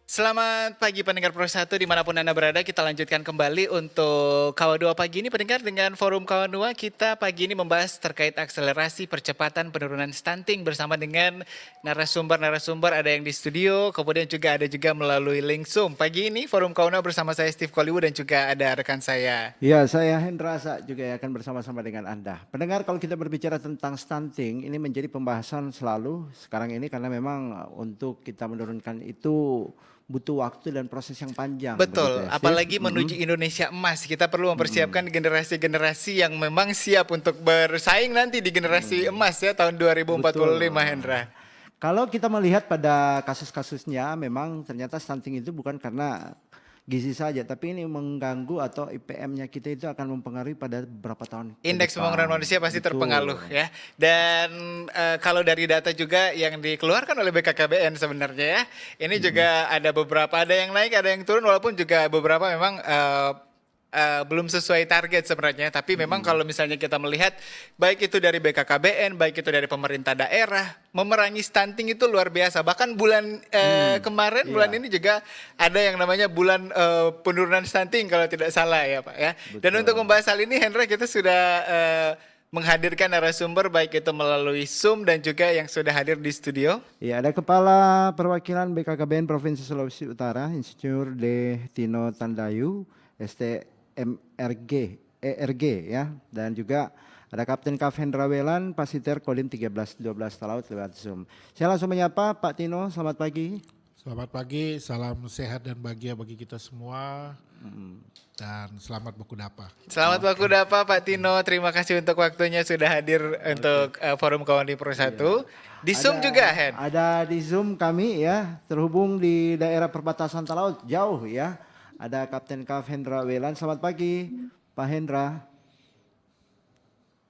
Selamat pagi pendengar Pro 1 dimanapun Anda berada, kita lanjutkan kembali untuk Kawa 2 pagi ini. Pendengar, dengan forum Kawa 2 kita pagi ini membahas terkait akselerasi percepatan penurunan stunting bersama dengan narasumber-narasumber, ada yang di studio, kemudian ada juga melalui link Zoom. Pagi ini forum Kawa 2 bersama saya Steve Koliwu dan juga ada rekan saya. Ya, saya Hendra juga akan bersama-sama dengan Anda. Pendengar, kalau kita berbicara tentang stunting, ini menjadi pembahasan selalu sekarang ini karena memang untuk kita menurunkan itu butuh waktu dan proses yang panjang. Begitu Betul, ya, Steve? apalagi menuju Indonesia emas, kita perlu mempersiapkan generasi-generasi yang memang siap untuk bersaing nanti di generasi emas ya tahun 2045, Betul. Hendra. Kalau kita melihat pada kasus-kasusnya, memang ternyata stunting itu bukan karena gizi saja, tapi ini mengganggu atau IPM-nya kita itu akan mempengaruhi pada beberapa tahun ke Indeks pembangunan depan. manusia pasti terpengaruh Betul. ya. Dan kalau dari data juga yang dikeluarkan oleh BKKBN sebenarnya ya, ini juga ada beberapa, ada yang naik, ada yang turun, walaupun juga beberapa memang belum sesuai target sebenarnya. Tapi memang kalau misalnya kita melihat baik itu dari BKKBN, baik itu dari pemerintah daerah, memerangi stunting itu luar biasa. Bahkan bulan kemarin, bulan Iya. ini juga ada yang namanya bulan penurunan stunting kalau tidak salah ya Pak ya. Dan untuk Betul. membahas hal ini, Hendra, kita sudah menghadirkan narasumber baik itu melalui Zoom dan juga yang sudah hadir di studio. Ya, ada Kepala Perwakilan BKKBN Provinsi Sulawesi Utara, Insinyur D. Tino Tandayu, STMRG, ERG ya, dan juga ada Kapten Kaf Hendra Welan, Pasiter Kodim 1312 Talaut lewat Zoom. Saya langsung menyapa Pak Tino, selamat pagi. Selamat pagi, salam sehat dan bahagia bagi kita semua. Dan selamat Bakudapa. Selamat waktu Dapa Pak Tino, terima kasih untuk waktunya sudah hadir untuk forum kawan di Pro 1. Di Zoom juga, Hen. Ada di Zoom kami ya, terhubung di daerah perbatasan Talaut, jauh ya. Ada Kapten Kaf Hendra Welan, selamat pagi Pak Hendra.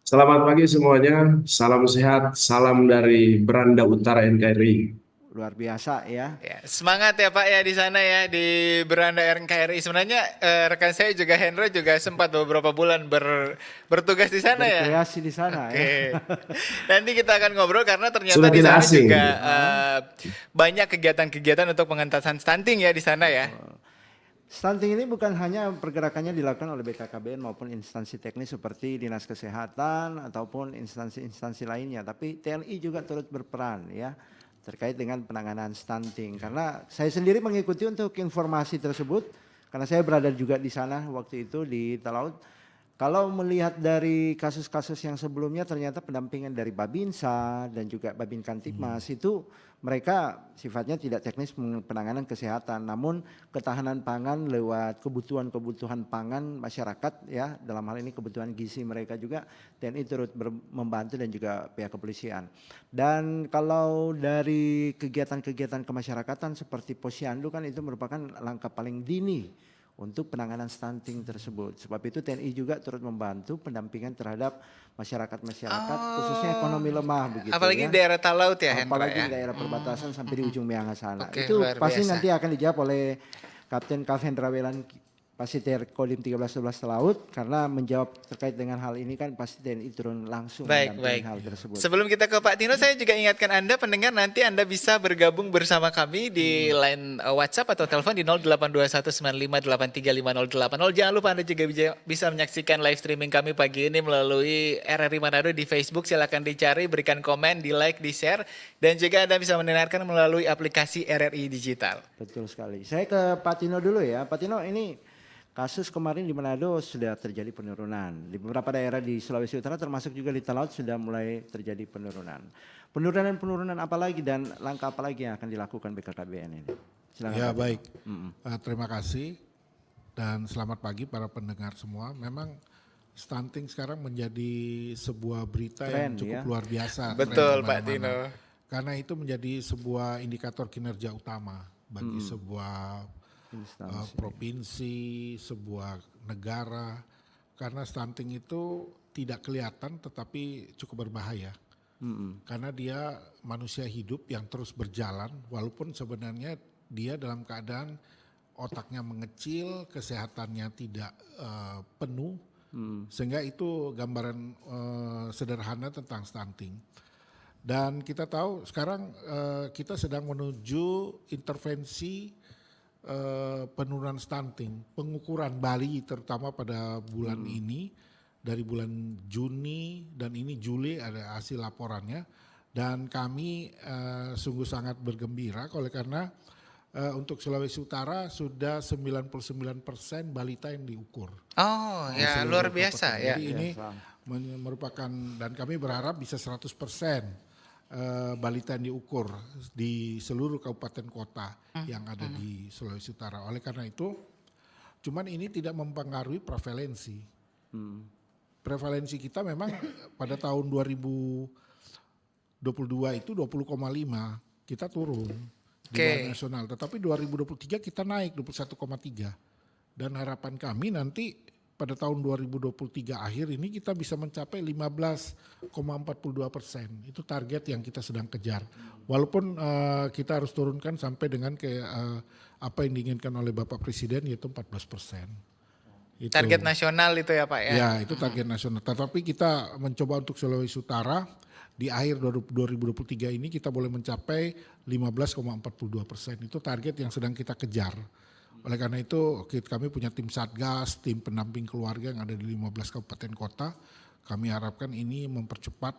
Selamat pagi semuanya, salam sehat, salam dari Beranda Utara NKRI. Luar biasa ya. Ya, semangat ya Pak ya di sana ya di beranda RNKRI. Sebenarnya rekan saya juga Hendra juga sempat beberapa bulan bertugas di sana ya. Berkreasi di sana Oke. ya. Nanti kita akan ngobrol karena ternyata Sudah di tidak sana asing. juga banyak kegiatan-kegiatan untuk pengentasan stunting ya di sana ya. Stunting ini bukan hanya pergerakannya dilakukan oleh BKKBN maupun instansi teknis seperti Dinas Kesehatan ataupun instansi-instansi lainnya, tapi TNI juga turut berperan ya terkait dengan penanganan stunting. Karena saya sendiri mengikuti untuk informasi tersebut karena saya berada juga di sana waktu itu di Talaut. Kalau melihat dari kasus-kasus yang sebelumnya ternyata pendampingan dari Babinsa dan juga Babin Kantipmas itu mereka sifatnya tidak teknis penanganan kesehatan, namun ketahanan pangan lewat kebutuhan-kebutuhan pangan masyarakat ya, dalam hal ini kebutuhan gizi mereka juga TNI turut membantu dan juga pihak kepolisian. Dan kalau dari kegiatan-kegiatan kemasyarakatan seperti Posyandu kan itu merupakan langkah paling dini untuk penanganan stunting tersebut. Sebab itu TNI juga turut membantu pendampingan terhadap masyarakat-masyarakat khususnya ekonomi lemah begitu Apalagi ya. di daerah Talaut ya Hendra Apalagi ya. di daerah perbatasan sampai di ujung Miangas sana. Oke, Itu luar pasti biasa. nanti akan dijawab oleh Kapten Kaf Hendra Welan Pasiter Kodim 1312 Talaut karena menjawab terkait dengan hal ini kan pasti TNI turun langsung Baik, mendampingi baik. hal tersebut. Sebelum kita ke Pak Tino, saya juga ingatkan Anda pendengar, nanti Anda bisa bergabung bersama kami di line WhatsApp atau telepon di 082195835080. Jangan lupa Anda juga bisa menyaksikan live streaming kami pagi ini melalui RRI Manado di Facebook. Silakan dicari, berikan komen, di like, di share, dan juga Anda bisa mendengarkan melalui aplikasi RRI Digital. Betul sekali. Saya ke Pak Tino dulu ya. Pak Tino, ini kasus kemarin di Manado sudah terjadi penurunan. Di beberapa daerah di Sulawesi Utara termasuk juga di Talaut sudah mulai terjadi penurunan. Penurunan apa lagi dan langkah apa lagi yang akan dilakukan BKKBN ini? Silakan Ya Pak Tino. baik, terima kasih dan selamat pagi para pendengar semua. Memang stunting sekarang menjadi sebuah berita Tren, yang cukup ya. luar biasa. Betul tren Pak kemana-mana. Tino. Karena itu menjadi sebuah indikator kinerja utama bagi sebuah provinsi, sebuah negara, karena stunting itu tidak kelihatan tetapi cukup berbahaya. Karena dia manusia hidup yang terus berjalan walaupun sebenarnya dia dalam keadaan otaknya mengecil, kesehatannya tidak penuh, sehingga itu gambaran sederhana tentang stunting. Dan kita tahu sekarang kita sedang menuju intervensi penurunan stunting, pengukuran Bali terutama pada bulan ini, dari bulan Juni dan ini Juli ada hasil laporannya, dan kami sungguh sangat bergembira oleh karena untuk Sulawesi Utara sudah 99% balita yang diukur. Oh Di ya, seluruh luar kabupaten. biasa ya. Jadi ini merupakan, dan kami berharap bisa 100% balita yang diukur di seluruh kabupaten kota yang ada di Sulawesi Utara. Oleh karena itu, cuman ini tidak mempengaruhi prevalensi. Prevalensi kita memang pada tahun 2022 itu 20,5, kita turun di luar nasional. Tetapi 2023 kita naik 21,3. Dan harapan kami nanti pada tahun 2023 akhir ini kita bisa mencapai 15,42%. Itu target yang kita sedang kejar. Walaupun kita harus turunkan sampai dengan apa yang diinginkan oleh Bapak Presiden, yaitu 14%. Itu. Target nasional itu ya Pak ya? Ya, itu target nasional. Tetapi kita mencoba untuk Sulawesi Utara di akhir 2023 ini kita boleh mencapai 15,42%. Itu target yang sedang kita kejar. Oleh karena itu kami punya tim Satgas, tim pendamping keluarga yang ada di 15 kabupaten kota. Kami harapkan ini mempercepat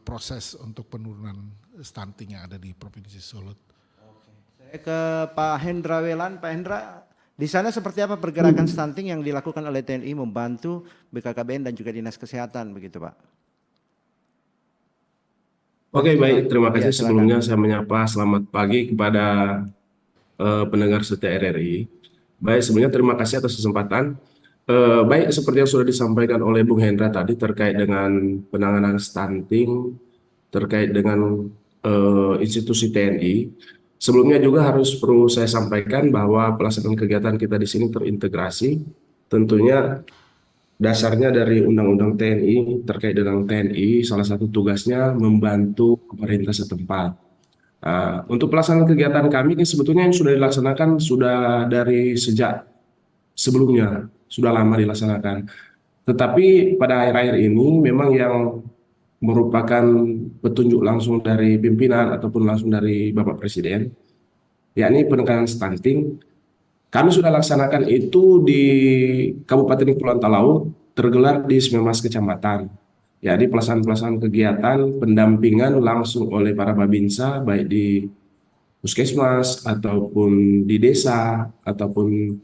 proses untuk penurunan stunting yang ada di Provinsi Sulut. Saya ke Pak Hendra Welan. Pak Hendra, di sana seperti apa pergerakan stunting yang dilakukan oleh TNI membantu BKKBN dan juga Dinas Kesehatan begitu Pak? Oke, baik. Terima kasih. silakan. Sebelumnya saya menyapa selamat pagi kepada pendengar setia RRI. Baik, sebelumnya terima kasih atas kesempatan. Baik, seperti yang sudah disampaikan oleh Bung Hendra tadi terkait dengan penanganan stunting, terkait dengan institusi TNI. Sebelumnya juga perlu saya sampaikan bahwa pelaksanaan kegiatan kita di sini terintegrasi. Tentunya dasarnya dari Undang-Undang TNI, terkait dengan TNI, salah satu tugasnya membantu pemerintah setempat. Untuk pelaksanaan kegiatan kami ini sebetulnya yang sudah dilaksanakan sudah dari sejak sebelumnya, sudah lama dilaksanakan. Tetapi pada akhir-akhir ini memang yang merupakan petunjuk langsung dari pimpinan ataupun langsung dari Bapak Presiden, yakni penekanan stunting. Kami sudah laksanakan itu di Kabupaten Kepulauan Talaut, tergelar di 19 kecamatan. Jadi pelaksanaan kegiatan pendampingan langsung oleh para babinsa, baik di puskesmas ataupun di desa ataupun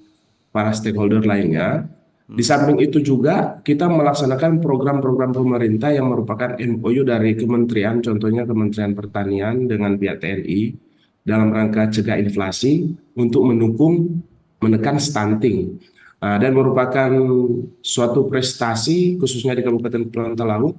para stakeholder lainnya. Di samping itu juga kita melaksanakan program-program pemerintah yang merupakan MOU dari kementerian, contohnya Kementerian Pertanian dengan pihak TNI dalam rangka cegah inflasi untuk menekan stunting. Dan merupakan suatu prestasi khususnya di Kabupaten Kepulauan Talaut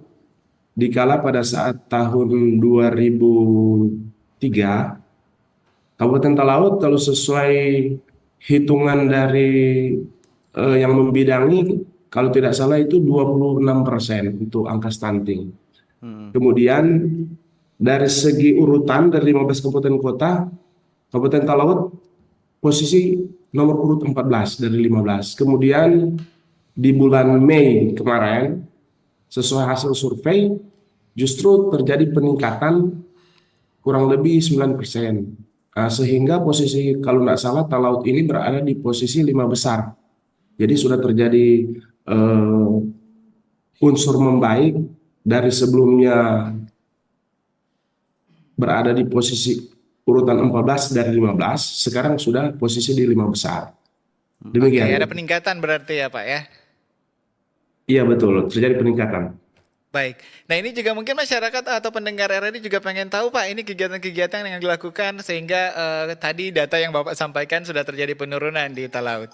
dikala pada saat tahun 2003 Kabupaten Talaut kalau sesuai hitungan dari yang membidangi kalau tidak salah itu 26% untuk angka stunting. Kemudian dari segi urutan dari 15 kabupaten kota, Kabupaten Talaut posisi nomor urut 14 dari 15. Kemudian di bulan Mei kemarin, sesuai hasil survei, justru terjadi peningkatan kurang lebih 9%. Sehingga posisi, kalau tidak salah, Talaut ini berada di posisi 5 besar. Jadi sudah terjadi unsur membaik dari sebelumnya berada di posisi urutan 14 dari 15, sekarang sudah posisi di 5 besar. Demikian. Oke, ada peningkatan berarti ya Pak ya? Iya betul, terjadi peningkatan. Baik. Nah ini juga mungkin masyarakat atau pendengar RRI juga pengen tahu Pak, ini kegiatan-kegiatan yang dilakukan sehingga tadi data yang Bapak sampaikan sudah terjadi penurunan di Talaut.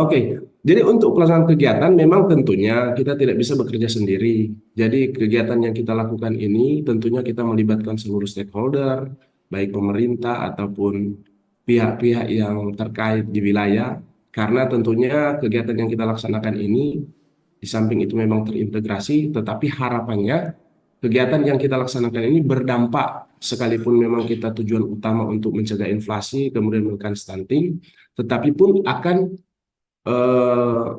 Oke. Jadi untuk pelaksanaan kegiatan memang tentunya kita tidak bisa bekerja sendiri. Jadi kegiatan yang kita lakukan ini tentunya kita melibatkan seluruh stakeholder, baik pemerintah ataupun pihak-pihak yang terkait di wilayah. Karena tentunya kegiatan yang kita laksanakan ini di samping itu memang terintegrasi, tetapi harapannya kegiatan yang kita laksanakan ini berdampak sekalipun memang kita tujuan utama untuk mencegah inflasi, kemudian menekan stunting, tetapi pun akan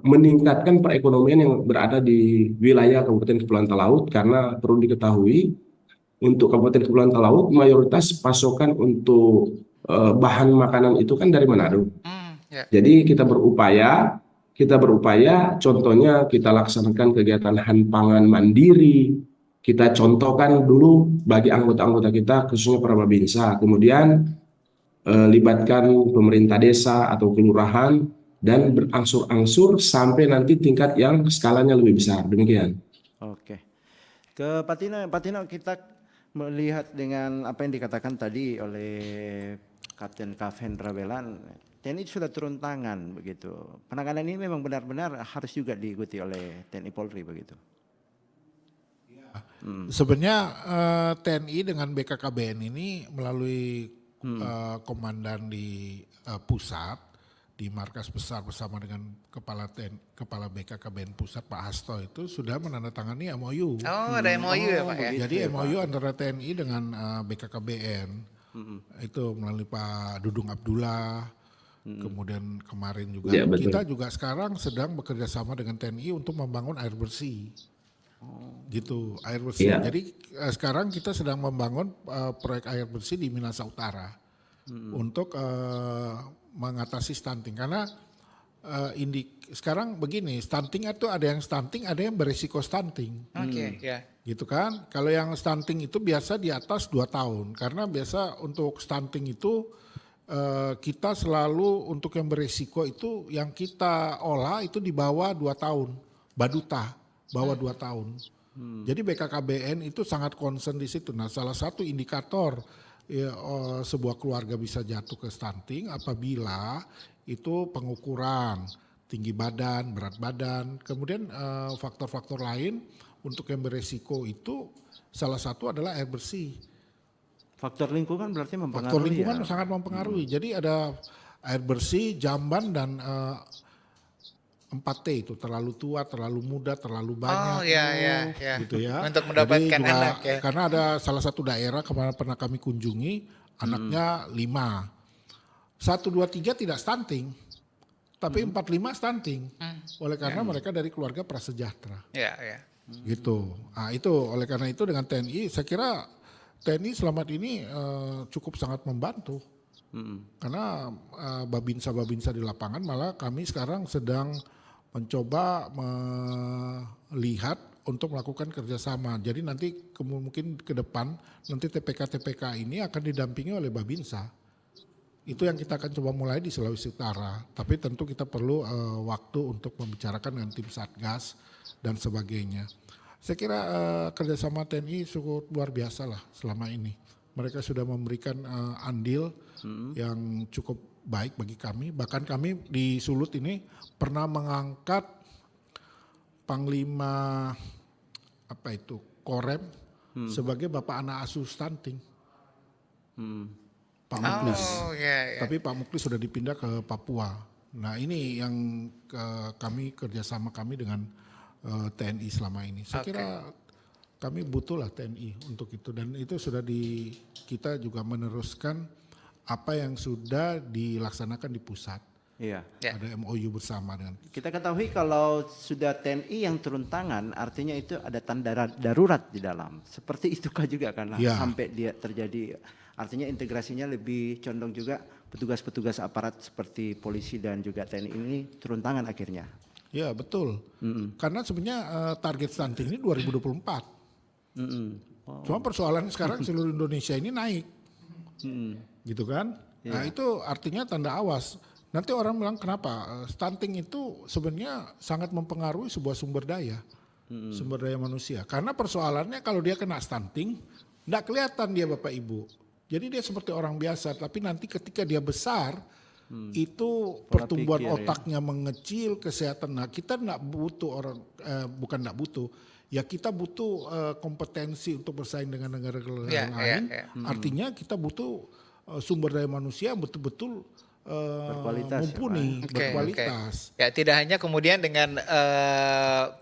meningkatkan perekonomian yang berada di wilayah Kabupaten Kepulauan Talaut, karena perlu diketahui untuk Kabupaten Kepulauan Talaut mayoritas pasokan untuk bahan makanan itu kan dari Manado. Ya. Jadi kita berupaya, contohnya kita laksanakan kegiatan pangan mandiri, kita contohkan dulu bagi anggota-anggota kita, khususnya para babinsa, kemudian libatkan pemerintah desa atau kelurahan, dan berangsur-angsur sampai nanti tingkat yang skalanya lebih besar, demikian. Oke. Ke Pak Tino kita melihat dengan apa yang dikatakan tadi oleh Kapten Kavendra Welan, TNI sudah turun tangan begitu. Penanganan ini memang benar-benar harus juga diikuti oleh TNI Polri begitu. Sebenarnya TNI dengan BKKBN ini melalui komandan di pusat, di markas besar bersama dengan Kepala BKKBN Pusat Pak Hasto itu sudah menandatangani MOU. Oh, ada MOU ya Pak ya? Jadi MOU antara TNI dengan BKKBN itu melalui Pak Dudung Abdullah, kemudian kemarin juga Ya, betul. kita juga sekarang sedang bekerja sama dengan TNI untuk membangun air bersih. Gitu, air bersih. Iya. Jadi sekarang kita sedang membangun proyek air bersih di Minahasa Utara untuk mengatasi stunting, karena sekarang begini, stunting itu ada yang stunting, ada yang berisiko stunting. Oke, ya. Gitu kan. Kalau yang stunting itu biasa di atas 2 tahun. Karena biasa untuk stunting itu kita selalu untuk yang berisiko itu yang kita olah itu di bawah 2 tahun. Baduta, bawah 2 tahun. Jadi BKKBN itu sangat concern di situ. Nah, salah satu indikator sebuah keluarga bisa jatuh ke stunting apabila itu pengukuran tinggi badan, berat badan, kemudian faktor-faktor lain untuk yang beresiko itu salah satu adalah air bersih. Faktor lingkungan berarti mempengaruhi. Faktor lingkungan ya? sangat mempengaruhi. Jadi ada air bersih, jamban dan 4T itu terlalu tua, terlalu muda, terlalu banyak. Oh ya. Gitu ya. Untuk mendapatkan Jadi juga, anak ya. karena ada salah satu daerah kemarin pernah kami kunjungi, anaknya 5. 1, 2, 3 tidak stunting, tapi 4, 5 stunting. Oleh karena mereka dari keluarga prasejahtera. Ya. Gitu. Nah itu oleh karena itu dengan TNI, saya kira TNI selamat ini cukup sangat membantu. Karena babinsa-babinsa di lapangan, malah kami sekarang sedang mencoba melihat untuk melakukan kerjasama. Jadi nanti mungkin ke depan nanti TPK-TPK ini akan didampingi oleh babinsa. Itu yang kita akan coba mulai di Sulawesi Utara. Tapi tentu kita perlu waktu untuk membicarakan dengan tim Satgas dan sebagainya. Saya kira kerjasama TNI cukup luar biasa lah selama ini. Mereka sudah memberikan andil yang cukup baik bagi kami. Bahkan kami di Sulut ini pernah mengangkat Panglima Korem sebagai bapak anak asuh stunting. Pak Muklis. Oh ya. Tapi Pak Muklis sudah dipindah ke Papua. Nah ini yang kami kerjasama kami dengan TNI selama ini. Saya kira kami butuh lah TNI untuk itu, dan itu sudah kita juga meneruskan apa yang sudah dilaksanakan di pusat. Iya. Ya. Ada MOU bersama dengan. Kita ketahui kalau sudah TNI yang turun tangan, artinya itu ada tanda darurat di dalam. Seperti itukah juga karena sampai dia terjadi, artinya integrasinya lebih condong juga petugas-petugas aparat seperti polisi dan juga TNI ini turun tangan akhirnya. Ya betul. Karena sebenarnya target stunting ini 2024. Cuma persoalan sekarang seluruh Indonesia ini naik. Gitu kan. Nah itu artinya tanda awas. Nanti orang bilang kenapa stunting itu sebenarnya sangat mempengaruhi sebuah sumber daya. Sumber daya manusia. Karena persoalannya kalau dia kena stunting, enggak kelihatan dia Bapak Ibu. Jadi dia seperti orang biasa, tapi nanti ketika dia besar, itu pertumbuhan otaknya mengecil, kesehatan. Nah kita enggak butuh orang, bukan enggak butuh, ya kita butuh kompetensi untuk bersaing dengan negara-negara lain. Artinya kita butuh sumber daya manusia yang betul-betul mumpuni, berkualitas. Ya tidak hanya kemudian dengan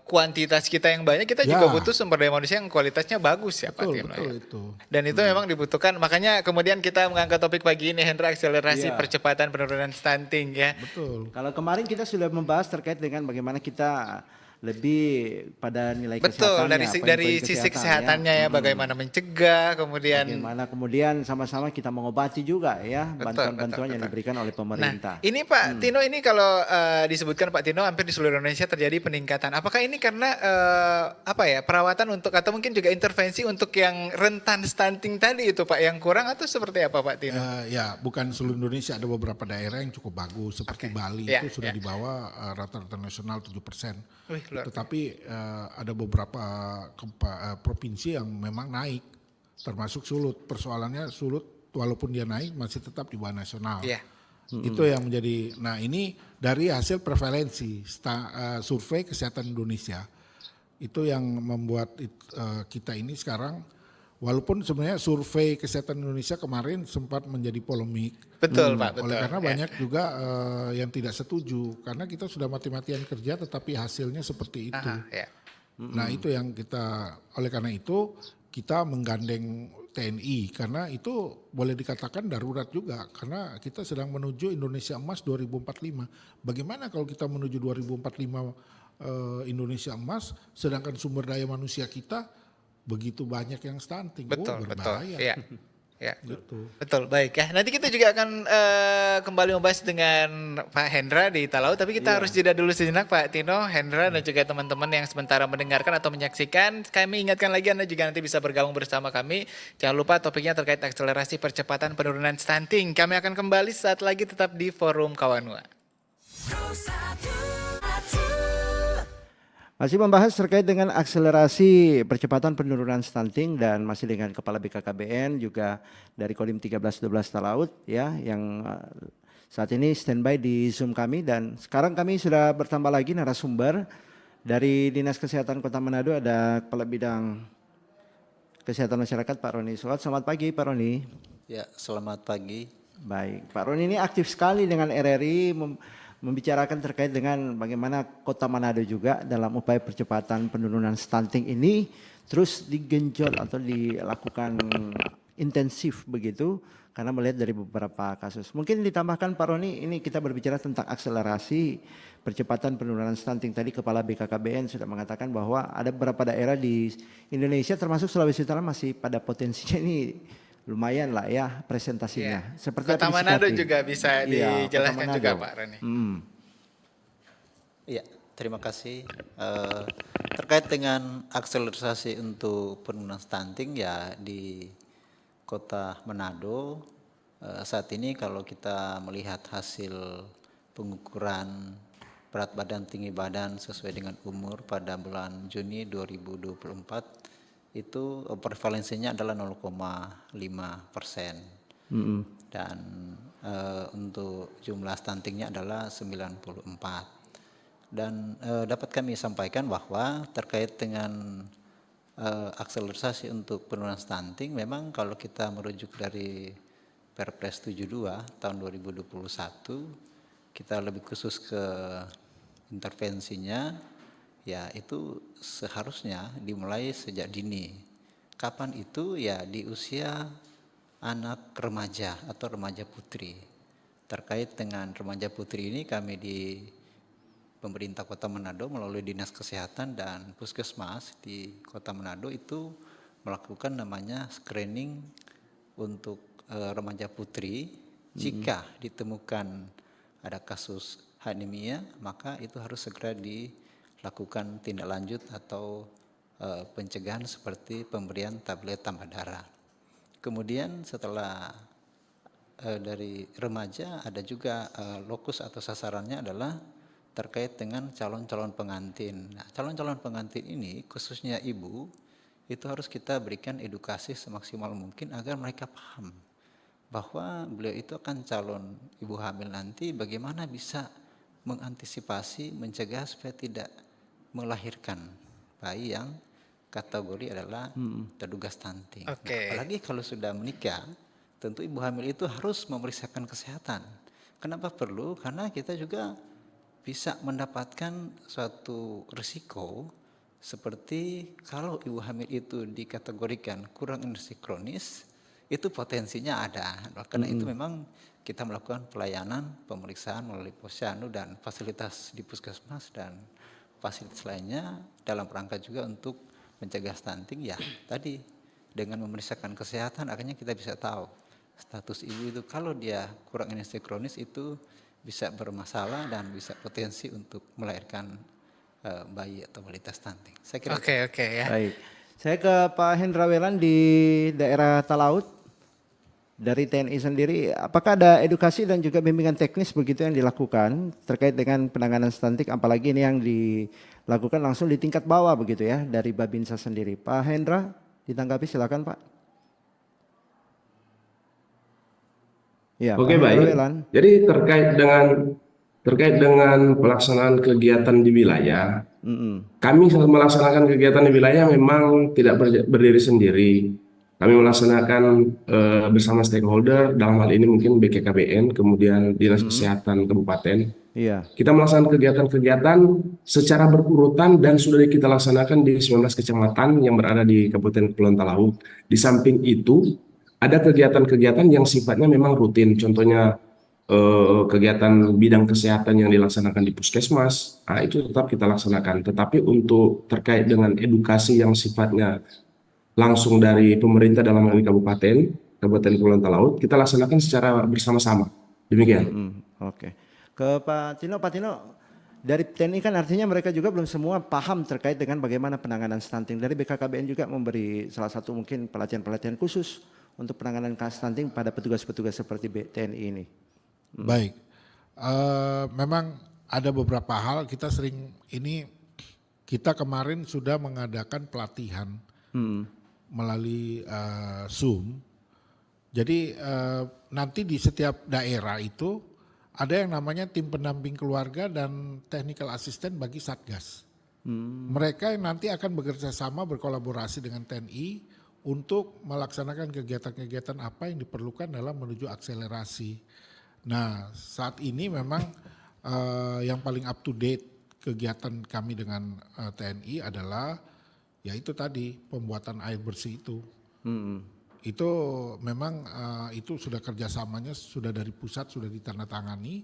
kuantitas kita yang banyak, kita juga butuh sumber daya manusia yang kualitasnya bagus ya Pak Tino. Betul itu. Dan itu memang dibutuhkan, makanya kemudian kita mengangkat topik pagi ini, Hendra, akselerasi percepatan penurunan stunting ya. Betul. Kalau kemarin kita sudah membahas terkait dengan bagaimana kita lebih pada nilai Betul, kesehatannya, dari poin-poin sisi kesehatan ya. kesehatannya ya, bagaimana mencegah, kemudian Bagaimana kemudian sama-sama kita mengobati juga ya, betul, betul, bantuan-bantuan yang betul. diberikan oleh Nah, pemerintah. ini Pak Tino, ini kalau disebutkan Pak Tino hampir di seluruh Indonesia terjadi peningkatan. Apakah ini karena apa ya, perawatan untuk atau mungkin juga intervensi untuk yang rentan stunting tadi itu Pak yang kurang atau seperti apa Pak Tino? Ya, bukan seluruh Indonesia, ada beberapa daerah yang cukup bagus seperti Oke. Bali Ya, itu sudah ya. di bawah rata-rata nasional 7%. Wih, luar biasa. Tetapi ada beberapa provinsi yang memang naik, termasuk Sulut. Persoalannya Sulut walaupun dia naik masih tetap di bawah nasional. Iya. Itu yang menjadi. Nah ini dari hasil prevalensi survei kesehatan Indonesia itu yang membuat kita ini sekarang. Walaupun sebenarnya survei kesehatan Indonesia kemarin sempat menjadi polemik. Betul Pak, betul. Karena Ya. banyak juga yang tidak setuju. Karena kita sudah mati-matian kerja tetapi hasilnya seperti itu. Aha, ya. Nah itu yang kita, oleh karena itu kita menggandeng TNI. Karena itu boleh dikatakan darurat juga. Karena kita sedang menuju Indonesia Emas 2045. Bagaimana kalau kita menuju 2045 Indonesia Emas, sedangkan sumber daya manusia kita begitu banyak yang stunting, Betul, betul. berbahaya. Iya. Ya. Gitu. Betul, baik ya. Nanti kita juga akan kembali membahas dengan Pak Hendra di Talau, tapi kita harus jeda dulu sejenak Pak Tino, Hendra dan juga teman-teman yang sementara mendengarkan atau menyaksikan. Kami ingatkan lagi Anda juga nanti bisa bergabung bersama kami. Jangan lupa topiknya terkait akselerasi percepatan penurunan stunting. Kami akan kembali saat lagi tetap di Forum Kawanua. Masih membahas terkait dengan akselerasi percepatan penurunan stunting dan masih dengan Kepala BKKBN juga dari Kodim 1312 Talaut ya yang saat ini standby di Zoom kami dan sekarang kami sudah bertambah lagi narasumber dari Dinas Kesehatan Kota Manado ada Kepala Bidang Kesehatan Masyarakat Pak Roni Suat. Selamat pagi Pak Roni. Ya, selamat pagi. Baik, Pak Roni ini aktif sekali dengan RRI membicarakan terkait dengan bagaimana Kota Manado juga dalam upaya percepatan penurunan stunting ini terus digenjot atau dilakukan intensif begitu karena melihat dari beberapa kasus. Mungkin ditambahkan Pak Roni, ini kita berbicara tentang akselerasi percepatan penurunan stunting. Tadi Kepala BKKBN sudah mengatakan bahwa ada beberapa daerah di Indonesia termasuk Sulawesi Utara masih pada potensinya ini lumayan lah ya presentasinya. Iya. Seperti Kota apa Manado disikapi? juga bisa Iya, Kota dijelaskan juga Manado. Pak Roni. Ya, terima kasih. Terkait dengan akselerasi untuk penurunan stunting ya di Kota Manado saat ini kalau kita melihat hasil pengukuran berat badan tinggi badan sesuai dengan umur pada bulan Juni 2024 itu prevalensinya adalah 0,5%. Dan untuk jumlah stuntingnya adalah 94. Dan dapat kami sampaikan bahwa terkait dengan akselerasi untuk penurunan stunting, memang kalau kita merujuk dari Perpres 72 tahun 2021, kita lebih khusus ke intervensinya, ya itu seharusnya dimulai sejak dini. Kapan itu? Ya di usia anak remaja atau remaja putri. Terkait dengan remaja putri ini kami di pemerintah Kota Manado melalui Dinas Kesehatan dan Puskesmas di Kota Manado itu melakukan namanya screening untuk remaja putri. Jika ditemukan ada kasus anemia, maka itu harus segera dilakukan tindak lanjut atau pencegahan seperti pemberian tablet tambah darah. Kemudian setelah dari remaja ada juga lokus atau sasarannya adalah terkait dengan calon-calon pengantin. Nah, calon-calon pengantin ini khususnya ibu itu harus kita berikan edukasi semaksimal mungkin agar mereka paham bahwa beliau itu akan calon ibu hamil nanti bagaimana bisa mengantisipasi, mencegah supaya tidak melahirkan bayi yang kategori adalah terduga stunting. Oke. Nah, apalagi kalau sudah menikah, tentu ibu hamil itu harus memeriksakan kesehatan. Kenapa perlu? Karena kita juga bisa mendapatkan suatu risiko seperti kalau ibu hamil itu dikategorikan kurang energi kronis, itu potensinya ada. Karena itu memang kita melakukan pelayanan pemeriksaan melalui posyandu dan fasilitas di puskesmas dan fasilitas lainnya dalam rangka juga untuk mencegah stunting, ya tadi dengan memeriksakan kesehatan akhirnya kita bisa tahu status ibu itu. Kalau dia kurang gizi kronis itu bisa bermasalah dan bisa potensi untuk melahirkan bayi atau balita stunting. Saya kira itu. Oke ya. Baik. Saya ke Pak Hendrawelan di daerah Talaut. Dari TNI sendiri, apakah ada edukasi dan juga bimbingan teknis begitu yang dilakukan terkait dengan penanganan stunting, apalagi ini yang dilakukan langsung di tingkat bawah begitu ya, dari Babinsa sendiri. Pak Hendra, ditanggapi silakan Pak. Ya, Oke, Pak baik. Hendrawelan. Jadi terkait dengan pelaksanaan kegiatan di wilayah, kami melaksanakan kegiatan di wilayah memang tidak berdiri sendiri. Kami melaksanakan bersama stakeholder, dalam hal ini mungkin BKKBN, kemudian Dinas Kesehatan Kabupaten. Iya. Kita melaksanakan kegiatan-kegiatan secara berurutan dan sudah kita laksanakan di 19 kecamatan yang berada di Kabupaten Kepulauan Talaut. Di samping itu, ada kegiatan-kegiatan yang sifatnya memang rutin, contohnya kegiatan bidang kesehatan yang dilaksanakan di puskesmas, nah, itu tetap kita laksanakan. Tetapi untuk terkait dengan edukasi yang sifatnya langsung dari pemerintah dalam hal ini Kabupaten Kepulauan Talaut, kita laksanakan secara bersama-sama. Demikian. Oke. Ke Pak Tino, dari TNI kan artinya mereka juga belum semua paham terkait dengan bagaimana penanganan stunting. Dari BKKBN juga memberi salah satu mungkin pelatihan-pelatihan khusus untuk penanganan stunting pada petugas-petugas seperti TNI ini. Baik, memang ada beberapa hal kita kemarin sudah mengadakan pelatihan melalui Zoom. Jadi nanti di setiap daerah itu ada yang namanya tim pendamping keluarga dan technical assistant bagi Satgas. Mereka yang nanti akan bekerja sama berkolaborasi dengan TNI untuk melaksanakan kegiatan-kegiatan apa yang diperlukan dalam menuju akselerasi. Nah, saat ini memang yang paling up to date kegiatan kami dengan TNI adalah yaitu tadi pembuatan air bersih itu. Itu memang itu sudah kerjasamanya sudah dari pusat sudah ditandatangani.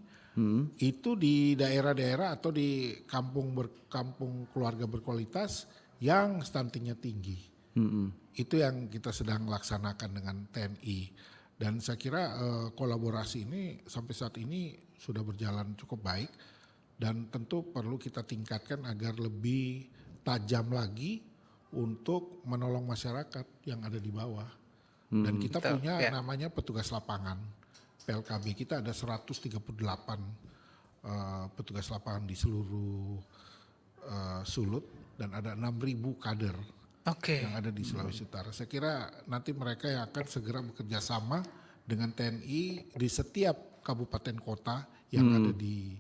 Itu di daerah-daerah atau di kampung keluarga berkualitas yang stuntingnya tinggi. Itu yang kita sedang laksanakan dengan TNI. Dan saya kira kolaborasi ini sampai saat ini sudah berjalan cukup baik dan tentu perlu kita tingkatkan agar lebih tajam lagi untuk menolong masyarakat yang ada di bawah. Dan kita punya namanya petugas lapangan. PLKB kita ada 138 petugas lapangan di seluruh Sulut dan ada 6.000 kader yang ada di Sulawesi Utara. Saya kira nanti mereka yang akan segera bekerja sama dengan TNI di setiap kabupaten kota yang ada di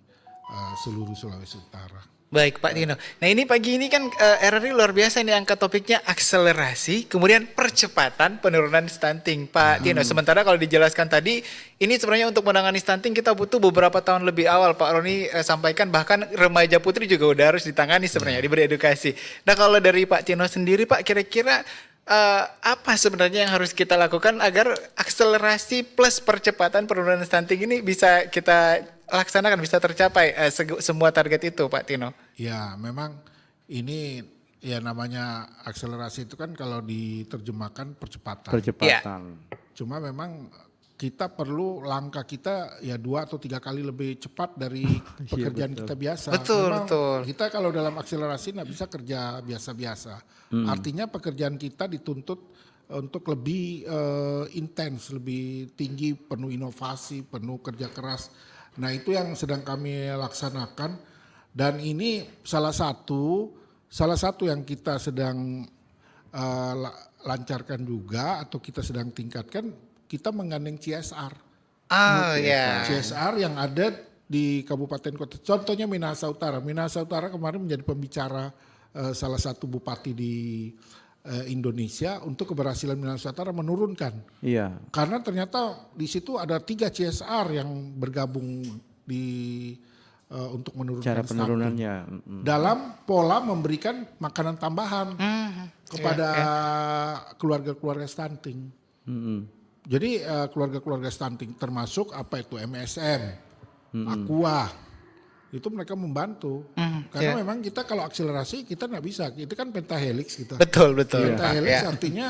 seluruh Sulawesi Utara. Baik Pak Tino. Nah ini pagi ini kan RRI luar biasa nih angkat topiknya akselerasi, kemudian percepatan penurunan stunting Pak Tino. Sementara kalau dijelaskan tadi, ini sebenarnya untuk menangani stunting kita butuh beberapa tahun lebih awal. Pak Roni sampaikan bahkan remaja putri juga udah harus ditangani sebenarnya, diberi edukasi. Nah kalau dari Pak Tino sendiri Pak, kira-kira apa sebenarnya yang harus kita lakukan agar akselerasi plus percepatan penurunan stunting ini bisa kita laksanakan, bisa tercapai semua target itu Pak Tino? Ya memang ini ya namanya akselerasi itu kan kalau diterjemahkan percepatan. Cuma memang kita perlu langkah kita ya 2 atau 3 kali lebih cepat dari pekerjaan kita biasa. Betul. Kita kalau dalam akselerasi nggak bisa kerja biasa-biasa. Artinya pekerjaan kita dituntut untuk lebih intens, lebih tinggi, penuh inovasi, penuh kerja keras. Nah itu yang sedang kami laksanakan dan ini salah satu yang kita sedang lancarkan juga atau kita sedang tingkatkan, kita menggandeng CSR. CSR yang ada di kabupaten kota. Contohnya Minahasa Utara. Minahasa Utara kemarin menjadi pembicara salah satu bupati di Indonesia untuk keberhasilan Minahasa Utara menurunkan. Iya. Karena ternyata di situ ada 3 CSR yang bergabung untuk menurunkan Cara penurunannya. dalam pola memberikan makanan tambahan kepada keluarga-keluarga stunting. Jadi keluarga-keluarga stunting termasuk apa itu MSM, Aqua, itu mereka membantu. Iya. Karena memang kita kalau akselerasi kita nggak bisa, itu kan pentahelix kita. Betul, betul. Pentahelix Ya. artinya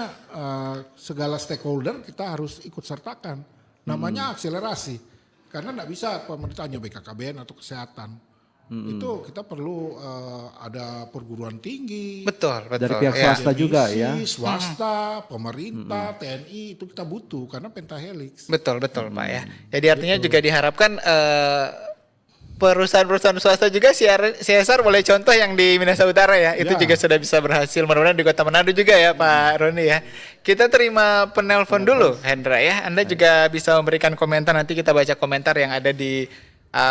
segala stakeholder kita harus ikut sertakan. Namanya akselerasi. Karena nggak bisa pemerintah hanya BKKBN atau kesehatan. Itu kita perlu ada perguruan tinggi. Betul, betul. Dari pihak Ya. swasta juga ya. Swasta, pemerintah, TNI itu kita butuh karena pentahelix. Betul, betul Pak ya. Jadi artinya juga diharapkan perusahaan-perusahaan swasta juga CSR boleh contoh yang di Minahasa Utara ya. Itu Ya. juga sudah bisa berhasil. Mudah-mudahan di Kota Manado juga ya Pak Roni ya. Kita terima penelpon dulu Hendra ya. Anda juga bisa memberikan komentar, nanti kita baca komentar yang ada di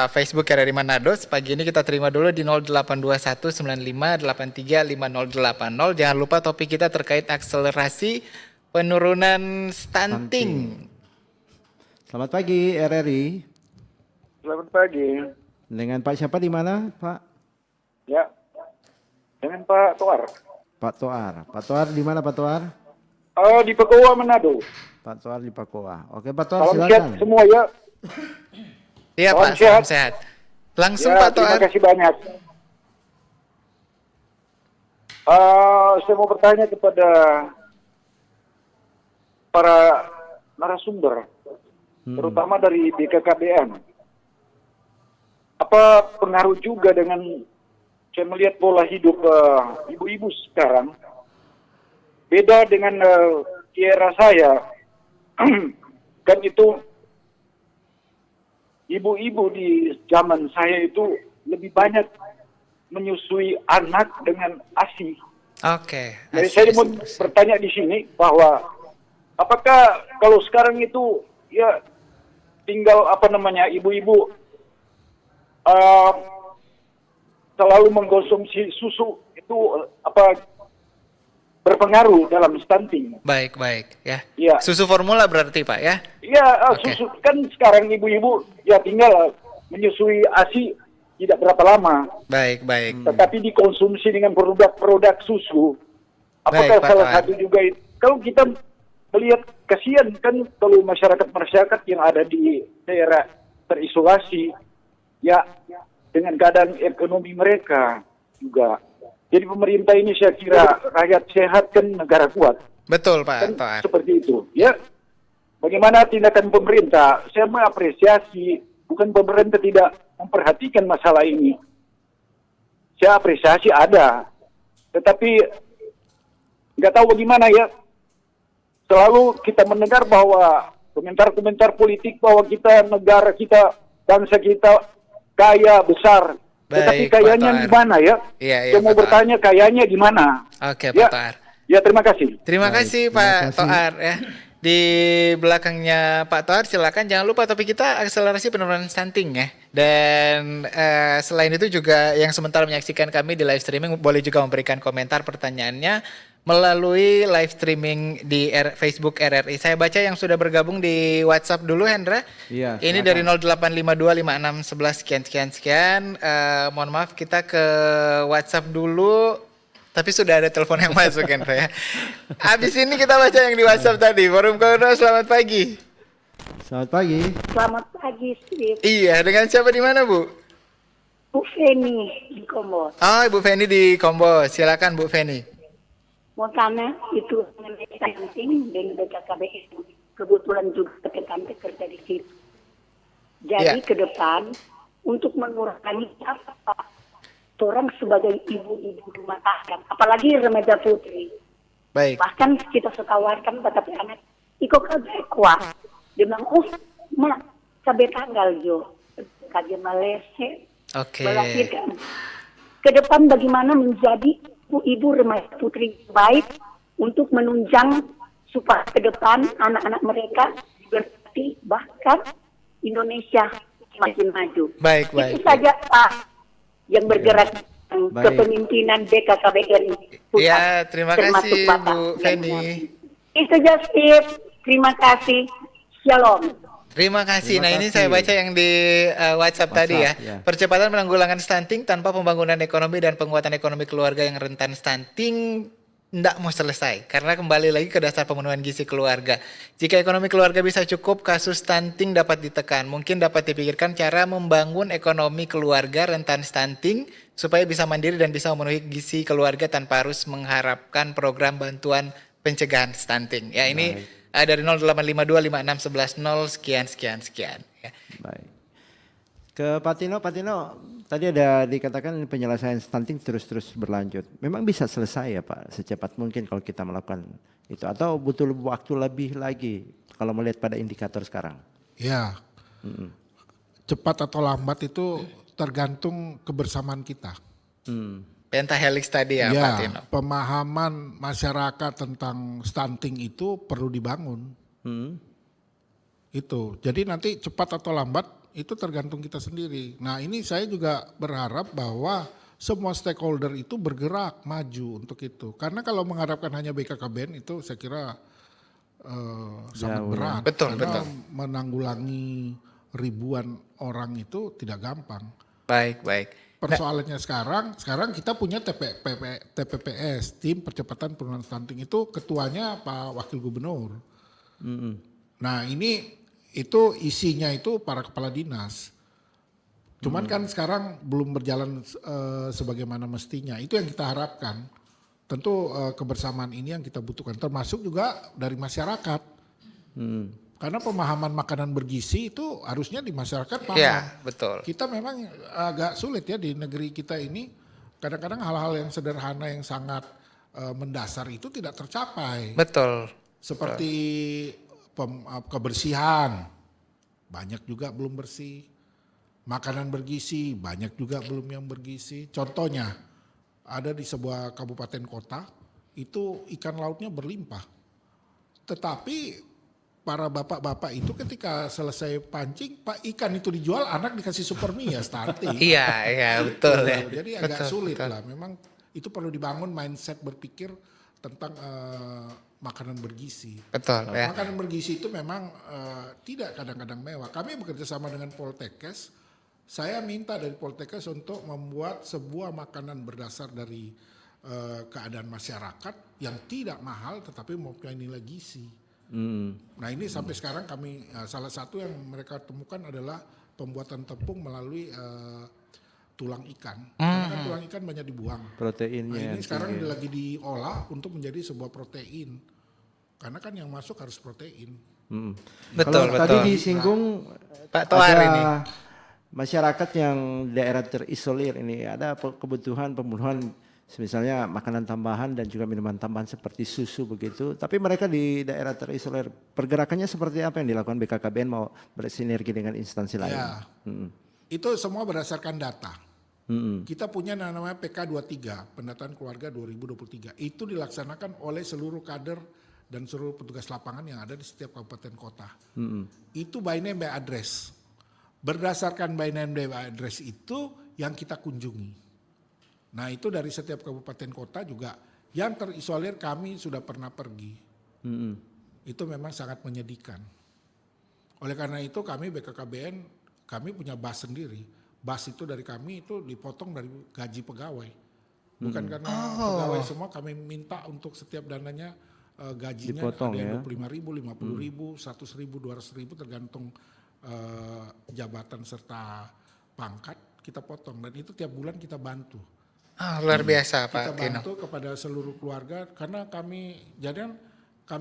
Facebook RRI Manado. Pagi ini kita terima dulu di 082195835080. Jangan lupa topik kita terkait akselerasi penurunan stunting. Selamat pagi RRI. Selamat pagi. Dengan Pak siapa di mana, Pak? Ya, dengan Pak Toar. Pak Toar. Pak Toar di mana Pak Toar? Di Pekowa, Manado. Pak Toar di Pakoa. Oke Pak Toar Salam sehat silakan. semua ya. Iya Salam Pak, salam sehat. Langsung Ya, Pak terima Toar. kasih banyak. Saya mau bertanya kepada para narasumber, terutama dari BKKBN. Apa pengaruh juga dengan saya melihat pola hidup ibu-ibu sekarang beda dengan di era saya. Kan itu ibu-ibu di zaman saya itu lebih banyak menyusui anak dengan ASI. Oke. Jadi saya mau bertanya di sini bahwa apakah kalau sekarang itu ya tinggal ibu-ibu selalu mengkonsumsi susu itu berpengaruh dalam stunting. Baik, baik ya. Iya. Susu formula berarti Pak ya. Iya, Oke. susu kan sekarang ibu-ibu ya tinggal menyusui ASI tidak berapa lama, Baik, baik. tetapi dikonsumsi dengan produk-produk susu. Baik, Apakah Pak salah Toar. satu juga kalau kita melihat kasihan kan kalau masyarakat yang ada di daerah terisolasi ya dengan keadaan ekonomi mereka juga. Jadi pemerintah ini saya kira rakyat sehat kan negara kuat. Betul Pak Kan Toar. seperti itu. Ya, bagaimana tindakan pemerintah? Saya mengapresiasi, bukan pemerintah tidak memperhatikan masalah ini. Saya apresiasi ada, tetapi nggak tahu bagaimana ya. Selalu kita mendengar bahwa komentar-komentar politik bahwa kita negara kita, bangsa kita kaya besar. Tetapi Baik, Pak kayanya Toar. di mana ya? Iya, iya, Saya mau Pak Toar. bertanya kayanya di mana? Oke Ya. Pak Toar. Ya, terima kasih. Terima Baik, kasih terima Pak kasih. Toar ya. Di belakangnya Pak Toar silakan, jangan lupa topik kita akselerasi penurunan stunting ya. Dan selain itu juga yang sementara menyaksikan kami di live streaming boleh juga memberikan komentar pertanyaannya melalui live streaming di Facebook RRI. Saya baca yang sudah bergabung di WhatsApp dulu Hendra. Iya, Ini dari 08525611 sekian. Mohon maaf kita ke WhatsApp dulu. Tapi sudah ada telepon yang masuk Hendra ya. Habis ini kita baca yang di WhatsApp tadi. Forum Kono, selamat pagi. Selamat pagi. Selamat pagi, Steve. Iya, dengan siapa di mana Bu? Bu Feni di Kombos. Oh, Ibu Feni di Kombos. Silakan Bu Feni. Mau tanya itu mengenai stunting dan BKKBN. Kebetulan juga tante kerja di situ. Jadi Ya. ke depan untuk mengurangi apa orang sebagai ibu-ibu rumah tangga, apalagi remaja putri. Baik. Bahkan kita setawarkan tetapi anak iko kabe kuat. Dia bilang, mak, kabe tanggal jo. Kabe Malaysia. Oke. Melahirkan. Ke depan bagaimana menjadi ibu remaja putri baik untuk menunjang supaya ke depan anak-anak mereka berarti bahkan Indonesia makin maju. Baik, Itu baik. saja Pak yang bergerak Baik. kepemimpinan BKKBN pusat. Ya, terima termasuk kasih, Bapak Bu yang Feni. mewakili. Itu saja Steve. Terima kasih. Shalom. Terima kasih. Terima Nah ini kasih. saya baca yang di WhatsApp tadi ya. ya. Percepatan penanggulangan stunting tanpa pembangunan ekonomi dan penguatan ekonomi keluarga yang rentan stunting tidak mau selesai karena kembali lagi ke dasar pemenuhan gizi keluarga. Jika ekonomi keluarga bisa cukup, kasus stunting dapat ditekan. Mungkin dapat dipikirkan cara membangun ekonomi keluarga rentan stunting supaya bisa mandiri dan bisa memenuhi gizi keluarga tanpa harus mengharapkan program bantuan pencegahan stunting. Ya ini dari 0852561110 sekian. Ya. Baik. Ke Pak Tino, tadi ada dikatakan penyelesaian stunting terus berlanjut. Memang bisa selesai ya Pak, secepat mungkin kalau kita melakukan itu, atau butuh waktu lebih lagi kalau melihat pada indikator sekarang? Ya, cepat atau lambat itu tergantung kebersamaan kita. Pentahelix tadi ya, Pak Tino. Pemahaman masyarakat tentang stunting itu perlu dibangun. Itu, jadi nanti cepat atau lambat itu tergantung kita sendiri. Nah ini saya juga berharap bahwa semua stakeholder itu bergerak maju untuk itu. Karena kalau mengharapkan hanya BKKBN itu saya kira sangat berat. Betul. Menanggulangi ribuan orang itu tidak gampang. Baik. Persoalannya sekarang kita punya TPPS, Tim Percepatan Penurunan Stunting, itu ketuanya Pak Wakil Gubernur. Nah ini itu isinya itu para kepala dinas. Cuman kan sekarang belum berjalan sebagaimana mestinya. Itu yang kita harapkan. Tentu kebersamaan ini yang kita butuhkan, termasuk juga dari masyarakat. Karena pemahaman makanan bergizi itu harusnya di masyarakat paham. Iya, betul. Kita memang agak sulit ya di negeri kita ini. Kadang-kadang hal-hal yang sederhana yang sangat mendasar itu tidak tercapai. Betul. Seperti kebersihan, banyak juga belum bersih. Makanan bergizi, banyak juga belum yang bergizi. Contohnya, ada di sebuah kabupaten kota, itu ikan lautnya berlimpah. Tetapi para bapak-bapak itu ketika selesai pancing, Pak, ikan itu dijual, anak dikasih super mie ya stunting. Iya, betul ya. Jadi agak sulit lah. Memang itu perlu dibangun mindset berpikir tentang makanan bergizi. Betul ya. Makanan bergizi itu memang tidak kadang-kadang mewah. Kami bekerja sama dengan Poltekkes. Saya minta dari Poltekkes untuk membuat sebuah makanan berdasar dari keadaan masyarakat yang tidak mahal tetapi mempunyai nilai gizi. Nah ini sampai sekarang kami salah satu yang mereka temukan adalah pembuatan tepung melalui tulang ikan. Karena kan tulang ikan banyak dibuang. Proteinnya. Nah ini sekarang lagi diolah untuk menjadi sebuah protein. Karena kan yang masuk harus protein. Betul. Tadi disinggung Pak Tohar ada ini. masyarakat yang daerah terisolir ini, ada kebutuhan pemenuhan misalnya makanan tambahan dan juga minuman tambahan seperti susu begitu. Tapi mereka di daerah terisolir, pergerakannya seperti apa yang dilakukan BKKBN mau bersinergi dengan instansi lain? Ya, itu semua berdasarkan data. Kita punya namanya PK23, Pendataan Keluarga 2023. Itu dilaksanakan oleh seluruh kader dan seluruh petugas lapangan yang ada di setiap kabupaten kota. Itu by name by address. Berdasarkan by name by address itu yang kita kunjungi. Nah itu dari setiap kabupaten kota juga yang terisolir kami sudah pernah pergi. Itu memang sangat menyedihkan. Oleh karena itu kami BKKBN, kami punya BAS sendiri. BAS itu dari kami itu dipotong dari gaji pegawai. Bukan karena pegawai semua, kami minta untuk setiap dananya gajinya dipotong, ada yang ya? 25.000, 50.000, 100.000, 200.000 tergantung jabatan serta pangkat kita potong. Dan itu tiap bulan kita bantu. Luar biasa Kita Pak Tino. bantu kepada seluruh keluarga karena kami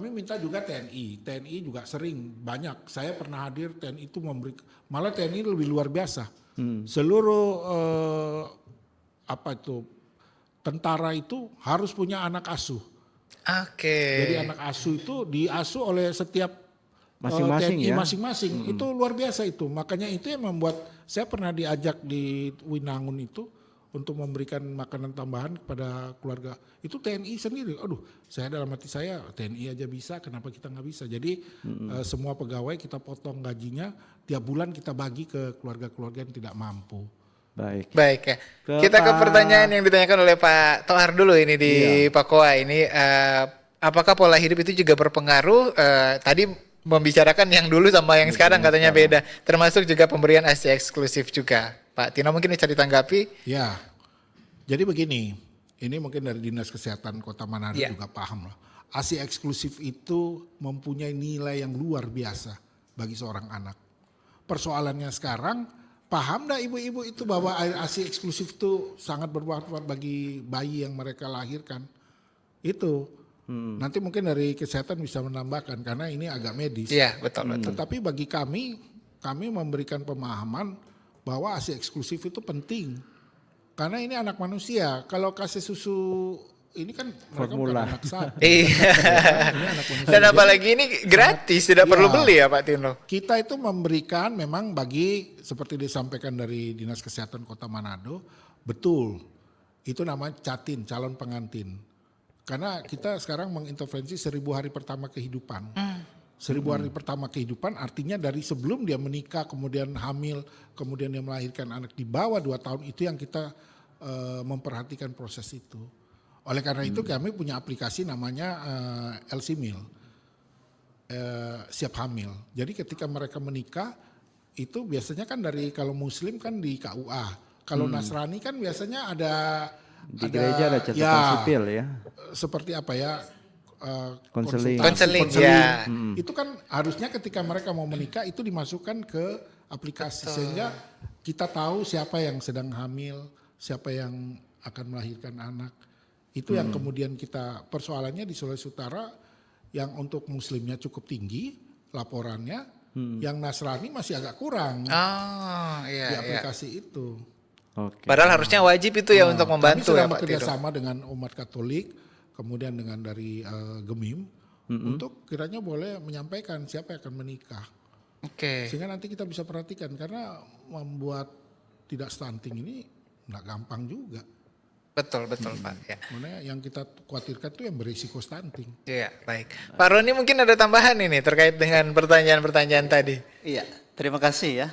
minta juga TNI. TNI juga sering banyak. Saya pernah hadir, TNI itu memberi, malah TNI lebih luar biasa. Seluruh tentara itu harus punya anak asuh. Oke. Jadi anak asuh itu diasuh oleh setiap Masing-masing TNI ya? masing-masing. Itu luar biasa itu. Makanya itu yang membuat saya pernah diajak di Winangun itu untuk memberikan makanan tambahan kepada keluarga. Itu TNI sendiri. Aduh, saya dalam hati saya TNI aja bisa, kenapa kita nggak bisa? Jadi semua pegawai kita potong gajinya, tiap bulan kita bagi ke keluarga-keluarga yang tidak mampu. Baik ya. Kita ke pertanyaan yang ditanyakan oleh Pak Tohar dulu ini di Pakoa ini. Apakah pola hidup itu juga berpengaruh? Tadi membicarakan yang dulu sama yang sekarang katanya beda. Termasuk juga pemberian ASI eksklusif juga. Pak Tino mungkin bisa ditanggapi? Ya, jadi begini, ini mungkin dari Dinas Kesehatan Kota Manado Iya. juga paham lah. ASI eksklusif itu mempunyai nilai yang luar biasa bagi seorang anak. Persoalannya sekarang, paham dah ibu-ibu itu bahwa ASI eksklusif itu sangat bermanfaat bagi bayi yang mereka lahirkan. Itu. Nanti mungkin dari kesehatan bisa menambahkan karena ini agak medis. Iya, betul. Tetapi bagi kami memberikan pemahaman bahwa ASI eksklusif itu penting. Karena ini anak manusia. Kalau kasih susu ini kan mereka bukan Formula. anak sapi. Iya. Ini anak manusia. Dan apalagi ini gratis, tidak Iya. perlu beli ya Pak Tino. Kita itu memberikan memang bagi seperti disampaikan dari Dinas Kesehatan Kota Manado, betul. Itu namanya catin, calon pengantin. Karena kita sekarang mengintervensi 1000 hari pertama kehidupan. 1000 hari pertama kehidupan artinya dari sebelum dia menikah, kemudian hamil, kemudian dia melahirkan anak di bawah 2 tahun, itu yang kita memperhatikan proses itu. Oleh karena itu kami punya aplikasi namanya LC-Mil, siap hamil. Jadi ketika mereka menikah, itu biasanya kan dari kalau Muslim kan di KUA. Kalau Nasrani kan biasanya ada Di gereja ada catatan sipil ya. seperti apa ya, Konseling. Konseling, ya. Itu kan harusnya ketika mereka mau menikah itu dimasukkan ke aplikasi sehingga kita tahu siapa yang sedang hamil, siapa yang akan melahirkan anak. Itu yang kemudian kita persoalannya di Sulawesi Utara yang untuk Muslimnya cukup tinggi laporannya, yang Nasrani masih agak kurang Oh, di iya, iya. aplikasi itu. Oke. Padahal harusnya wajib itu ya untuk membantu Kami ya sedang Pak Tino. bekerja sama dengan umat Katolik, kemudian dengan dari Gemim, untuk kiranya boleh menyampaikan siapa yang akan menikah. Oke. Sehingga nanti kita bisa perhatikan, karena membuat tidak stunting ini nggak gampang juga. Betul Pak. Ya. Makanya yang kita khawatirkan tuh yang berisiko stunting. Iya, baik. Pak Roni mungkin ada tambahan ini terkait dengan pertanyaan-pertanyaan tadi. Iya, terima kasih ya.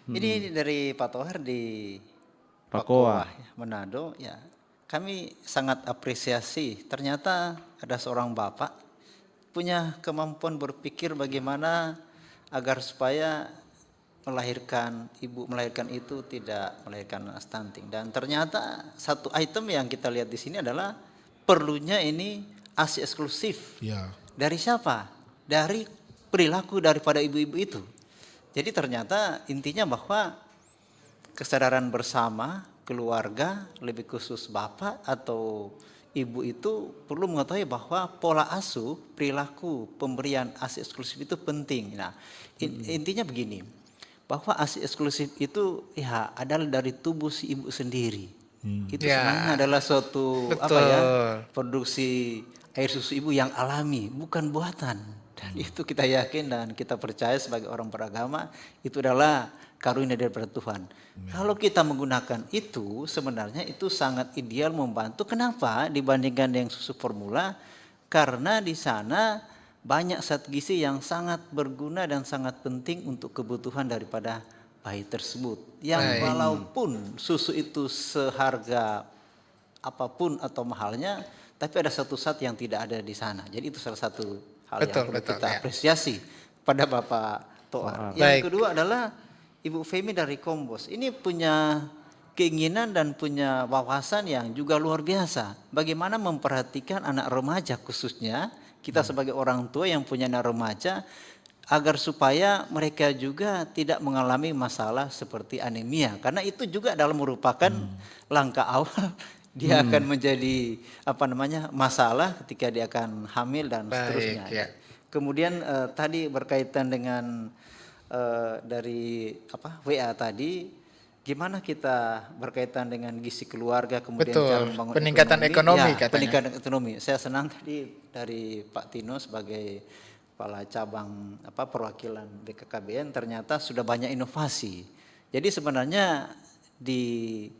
Ini dari Pak Tohar di Pakoa. ya, Manado ya. Kami sangat apresiasi ternyata ada seorang bapak punya kemampuan berpikir bagaimana agar supaya ibu melahirkan itu tidak melahirkan stunting. Dan ternyata satu item yang kita lihat di sini adalah perlunya ini ASI eksklusif. Ya, Dari siapa? Dari perilaku daripada ibu-ibu itu. Jadi ternyata intinya bahwa kesadaran bersama keluarga, lebih khusus bapak atau ibu itu perlu mengetahui bahwa pola asuh, perilaku pemberian ASI eksklusif itu penting. Nah, intinya begini, bahwa ASI eksklusif itu ya adalah dari tubuh si ibu sendiri. Itu Ya. sebenarnya adalah suatu produksi air susu ibu yang alami, bukan buatan. Dan itu kita yakin dan kita percaya sebagai orang beragama itu adalah karunia daripada Tuhan. Kalau kita menggunakan itu sebenarnya itu sangat ideal membantu. Kenapa dibandingkan dengan susu formula? Karena di sana banyak zat gizi yang sangat berguna dan sangat penting untuk kebutuhan daripada bayi tersebut. Yang walaupun susu itu seharga apapun atau mahalnya, tapi ada satu zat yang tidak ada di sana. Jadi itu salah satu hal yang perlu kita apresiasi pada Bapak Tohar. Yang kedua adalah Ibu Femi dari Kombos. Ini punya keinginan dan punya wawasan yang juga luar biasa. Bagaimana memperhatikan anak remaja khususnya, kita sebagai orang tua yang punya anak remaja, agar supaya mereka juga tidak mengalami masalah seperti anemia. Karena itu juga adalah merupakan langkah awal dia akan menjadi masalah ketika dia akan hamil dan seterusnya. Ya. Kemudian tadi berkaitan dengan dari WA tadi, gimana kita berkaitan dengan gizi keluarga, kemudian cara membangun peningkatan ekonomi ya, katanya. peningkatan ekonomi. Saya senang tadi dari Pak Tino sebagai kepala cabang perwakilan BKKBN ternyata sudah banyak inovasi. Jadi sebenarnya di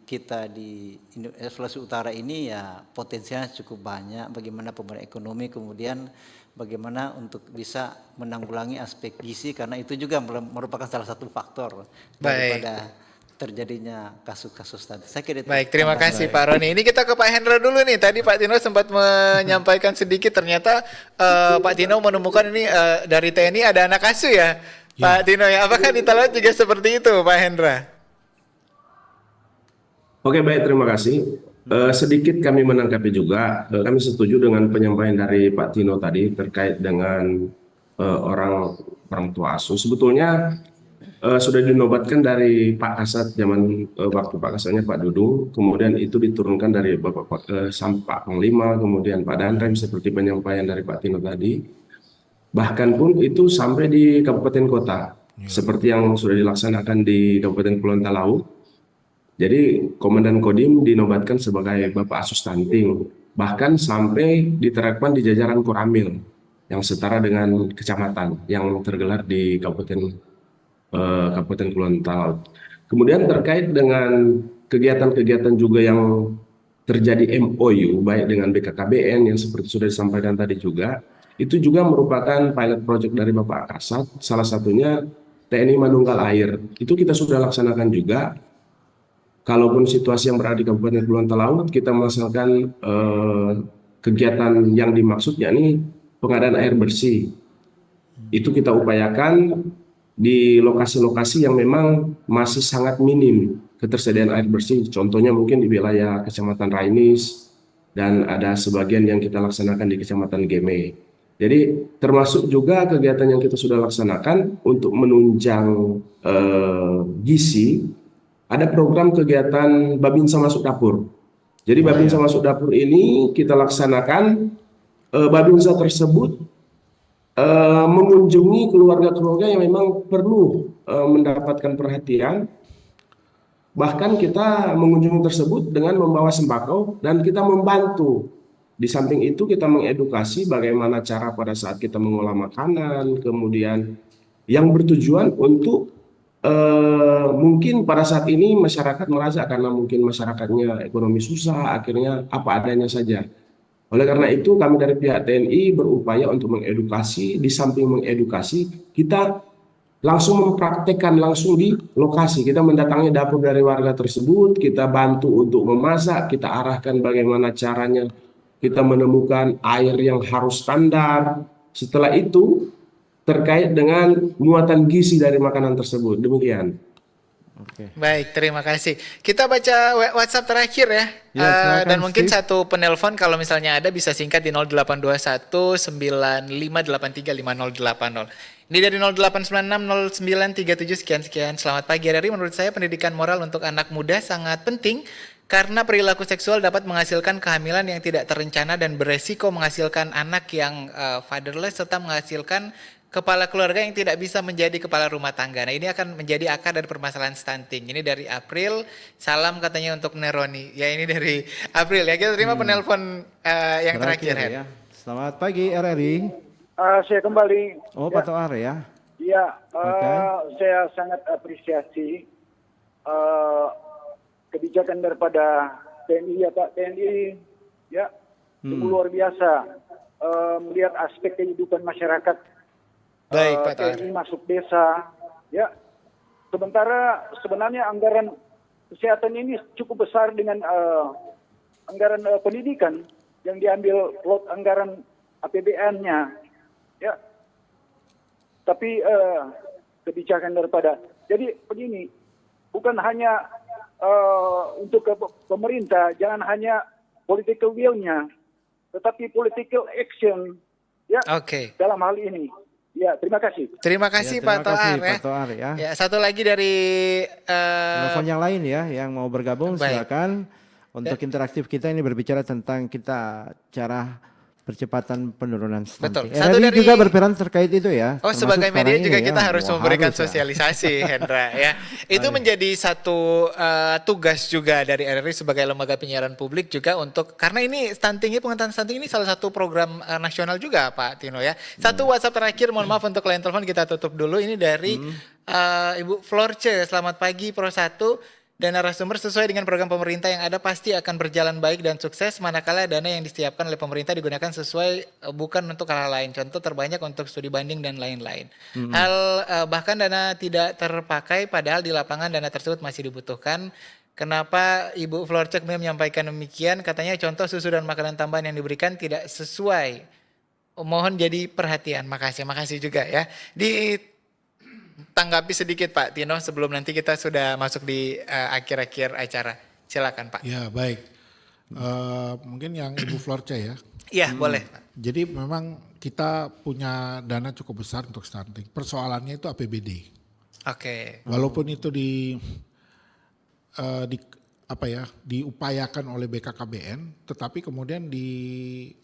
Sulawesi Utara ini ya potensinya cukup banyak, bagaimana pembangunan ekonomi, kemudian bagaimana untuk bisa menanggulangi aspek gizi, karena itu juga merupakan salah satu faktor daripada terjadinya kasus-kasus tadi. Saya kira itu. Baik, terima kasih Pak Roni. Ini kita ke Pak Hendra dulu nih. Tadi Pak Tino sempat menyampaikan sedikit, ternyata Pak Tino menemukan ini dari TNI ada anak asuh ya, Pak Tino ya. Apakah di Talaut juga seperti itu, Pak Hendra? Oke, baik, terima kasih. Sedikit kami menanggapi juga, kami setuju dengan penyampaian dari Pak Tino tadi terkait dengan orang tua asuh. Sebetulnya sudah dinobatkan dari Pak Kasat zaman waktu Pak Kasatnya Pak Dudung, kemudian itu diturunkan dari Pak Panglima, kemudian Pak Danrem seperti penyampaian dari Pak Tino tadi. Bahkan pun itu sampai di kabupaten kota, seperti yang sudah dilaksanakan di Kabupaten Kepulauan Talaut. Jadi Komandan Kodim dinobatkan sebagai Bapak Asuh Stunting, bahkan sampai diterapkan di jajaran Koramil yang setara dengan kecamatan yang tergelar di Kabupaten Kepulauan Talaut. Kemudian terkait dengan kegiatan-kegiatan juga yang terjadi MOU baik dengan BKKBN yang seperti sudah disampaikan tadi juga, itu juga merupakan pilot project dari Bapak Kasat, salah satunya TNI Manunggal Air. Itu kita sudah laksanakan juga. Kalaupun situasi yang berada di Kabupaten Kepulauan Talaut, kita melaksanakan kegiatan yang dimaksud yakni pengadaan air bersih. Itu kita upayakan di lokasi-lokasi yang memang masih sangat minim ketersediaan air bersih. Contohnya mungkin di wilayah Kecamatan Rainis dan ada sebagian yang kita laksanakan di Kecamatan Geme. Jadi termasuk juga kegiatan yang kita sudah laksanakan untuk menunjang gizi. Ada program kegiatan Babinsa Masuk Dapur. Jadi Babinsa Masuk Dapur ini kita laksanakan, Babinsa tersebut mengunjungi keluarga-keluarga yang memang perlu mendapatkan perhatian. Bahkan kita mengunjungi tersebut dengan membawa sembako dan kita membantu. Di samping itu kita mengedukasi bagaimana cara pada saat kita mengolah makanan, kemudian yang bertujuan untuk mungkin pada saat ini masyarakat merasa karena mungkin masyarakatnya ekonomi susah, akhirnya apa adanya saja. Oleh karena itu kami dari pihak TNI berupaya untuk mengedukasi, di samping mengedukasi, kita langsung mempraktekkan langsung di lokasi. Kita mendatangi dapur dari warga tersebut, kita bantu untuk memasak, kita arahkan bagaimana caranya kita menemukan air yang harus standar. Setelah itu, terkait dengan muatan gizi dari makanan tersebut. Demikian. Oke. Baik, terima kasih. Kita baca WhatsApp terakhir ya. Ya, silakan, Dan mungkin Steve. satu penelpon kalau misalnya ada bisa singkat di 0821 9583 5080. Ini dari 0896 0937 sekian. Selamat pagi RRI. Menurut saya pendidikan moral untuk anak muda sangat penting karena perilaku seksual dapat menghasilkan kehamilan yang tidak terencana dan beresiko menghasilkan anak yang fatherless serta menghasilkan kepala keluarga yang tidak bisa menjadi kepala rumah tangga. Nah ini akan menjadi akar dari permasalahan stunting. Ini dari April, salam katanya untuk Neroni. Ya ini dari April ya. Kita terima penelpon yang terakhir. Hen. ya. Selamat pagi RRI. Saya kembali. Oh, Pak Toar ya. Ya, Oke. saya sangat apresiasi kebijakan daripada TNI ya Pak. TNI ya sungguh luar biasa melihat aspek kehidupan masyarakat. Baik Pak Toar. TNI masuk desa ya. Sementara sebenarnya anggaran kesehatan ini cukup besar dengan anggaran pendidikan yang diambil lot anggaran APBN-nya ya. Tapi kebijakan daripada jadi begini, bukan hanya untuk pemerintah, jangan hanya political will-nya, tetapi political action ya Oke. dalam hal ini. Ya, terima kasih. Terima kasih Ya, Pak terima kasih, Toar ya. Pak Toar ya. Ya, satu lagi dari Telepon yang lain ya, yang mau bergabung baik. silakan. Untuk interaktif kita ini berbicara tentang kita cara percepatan penurunan stunting. Betul. Satu RRI dari- juga berperan terkait itu ya. Oh, termasuk sebagai media sekarang juga ini kita ya. harus Wah, memberikan harus ya. sosialisasi, Hendra ya. Itu menjadi satu tugas juga dari RRI sebagai lembaga penyiaran publik juga untuk karena ini stunting, pengetahuan stunting ini salah satu program nasional juga Pak Tino ya. Satu WhatsApp terakhir, mohon maaf untuk line telepon kita tutup dulu. Ini dari Ibu Florce. Selamat pagi Pro 1. Dan narasumber sesuai dengan program pemerintah yang ada pasti akan berjalan baik dan sukses manakala dana yang disiapkan oleh pemerintah digunakan sesuai bukan untuk hal lain. Contoh terbanyak untuk studi banding dan lain-lain. Bahkan dana tidak terpakai padahal di lapangan dana tersebut masih dibutuhkan. Kenapa Ibu Florcek menyampaikan demikian? Katanya contoh susu dan makanan tambahan yang diberikan tidak sesuai. Mohon jadi perhatian. Makasih juga ya. Tanggapi sedikit Pak Tino sebelum nanti kita sudah masuk di akhir-akhir acara. Silakan Pak. Ya baik. Mungkin yang Ibu Florce ya. Iya, boleh, Pak. Jadi memang kita punya dana cukup besar untuk stunting. Persoalannya itu APBD. Oke. Walaupun itu diupayakan oleh BKKBN, tetapi kemudian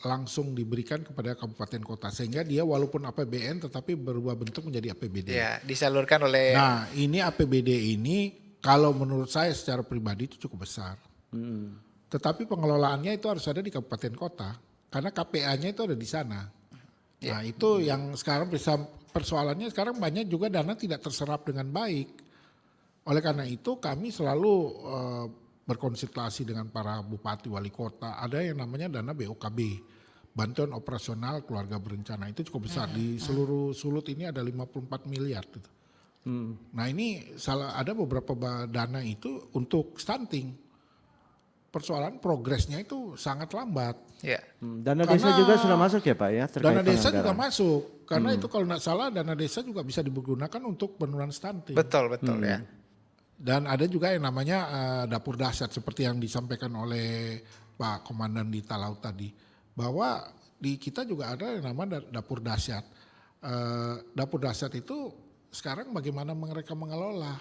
langsung diberikan kepada kabupaten kota sehingga dia walaupun APBN tetapi berubah bentuk menjadi APBD. Ya, disalurkan oleh Nah, ini APBD ini kalau menurut saya secara pribadi itu cukup besar. Tetapi pengelolaannya itu harus ada di kabupaten kota karena KPA-nya itu ada di sana. Nah, itu yang sekarang persoalannya sekarang banyak juga dana tidak terserap dengan baik. Oleh karena itu kami selalu berkonsultasi dengan para bupati wali kota. Ada yang namanya dana BOKB, bantuan operasional keluarga berencana, itu cukup besar. Di seluruh Sulut ini ada 54 miliar gitu. Nah, ini ada beberapa dana itu untuk stunting. Persoalan progresnya itu sangat lambat. ya. Dana desa juga sudah masuk ya Pak ya? Terkait Dana desa juga penganggaran. masuk. Karena itu kalau tidak salah dana desa juga bisa digunakan untuk penurunan stunting. Betul ya. Dan ada juga yang namanya dapur dahsyat seperti yang disampaikan oleh Pak Komandan di Talaut tadi. Bahwa di kita juga ada yang namanya dapur dahsyat. Dapur dahsyat itu sekarang bagaimana mereka mengelola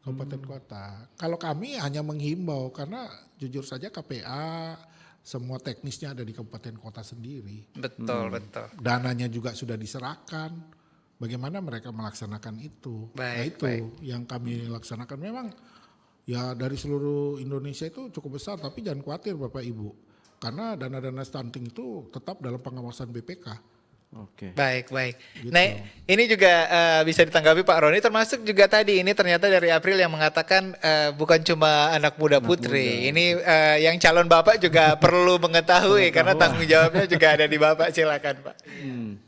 kabupaten kota. Kalau kami hanya menghimbau karena jujur saja KPA semua teknisnya ada di kabupaten kota sendiri. Betul. Dananya juga sudah diserahkan. Bagaimana mereka melaksanakan itu? Baik, nah itu yang kami laksanakan. Memang ya dari seluruh Indonesia itu cukup besar, tapi jangan khawatir Bapak Ibu. Karena dana-dana stunting itu tetap dalam pengawasan BPK. Oke. Baik. Gitu. Nah, ini juga bisa ditanggapi Pak Roni, termasuk juga tadi ini ternyata dari April yang mengatakan bukan cuma anak muda putri. Ini yang calon Bapak juga perlu mengetahui karena tanggung jawabnya juga ada di Bapak. Silakan Pak.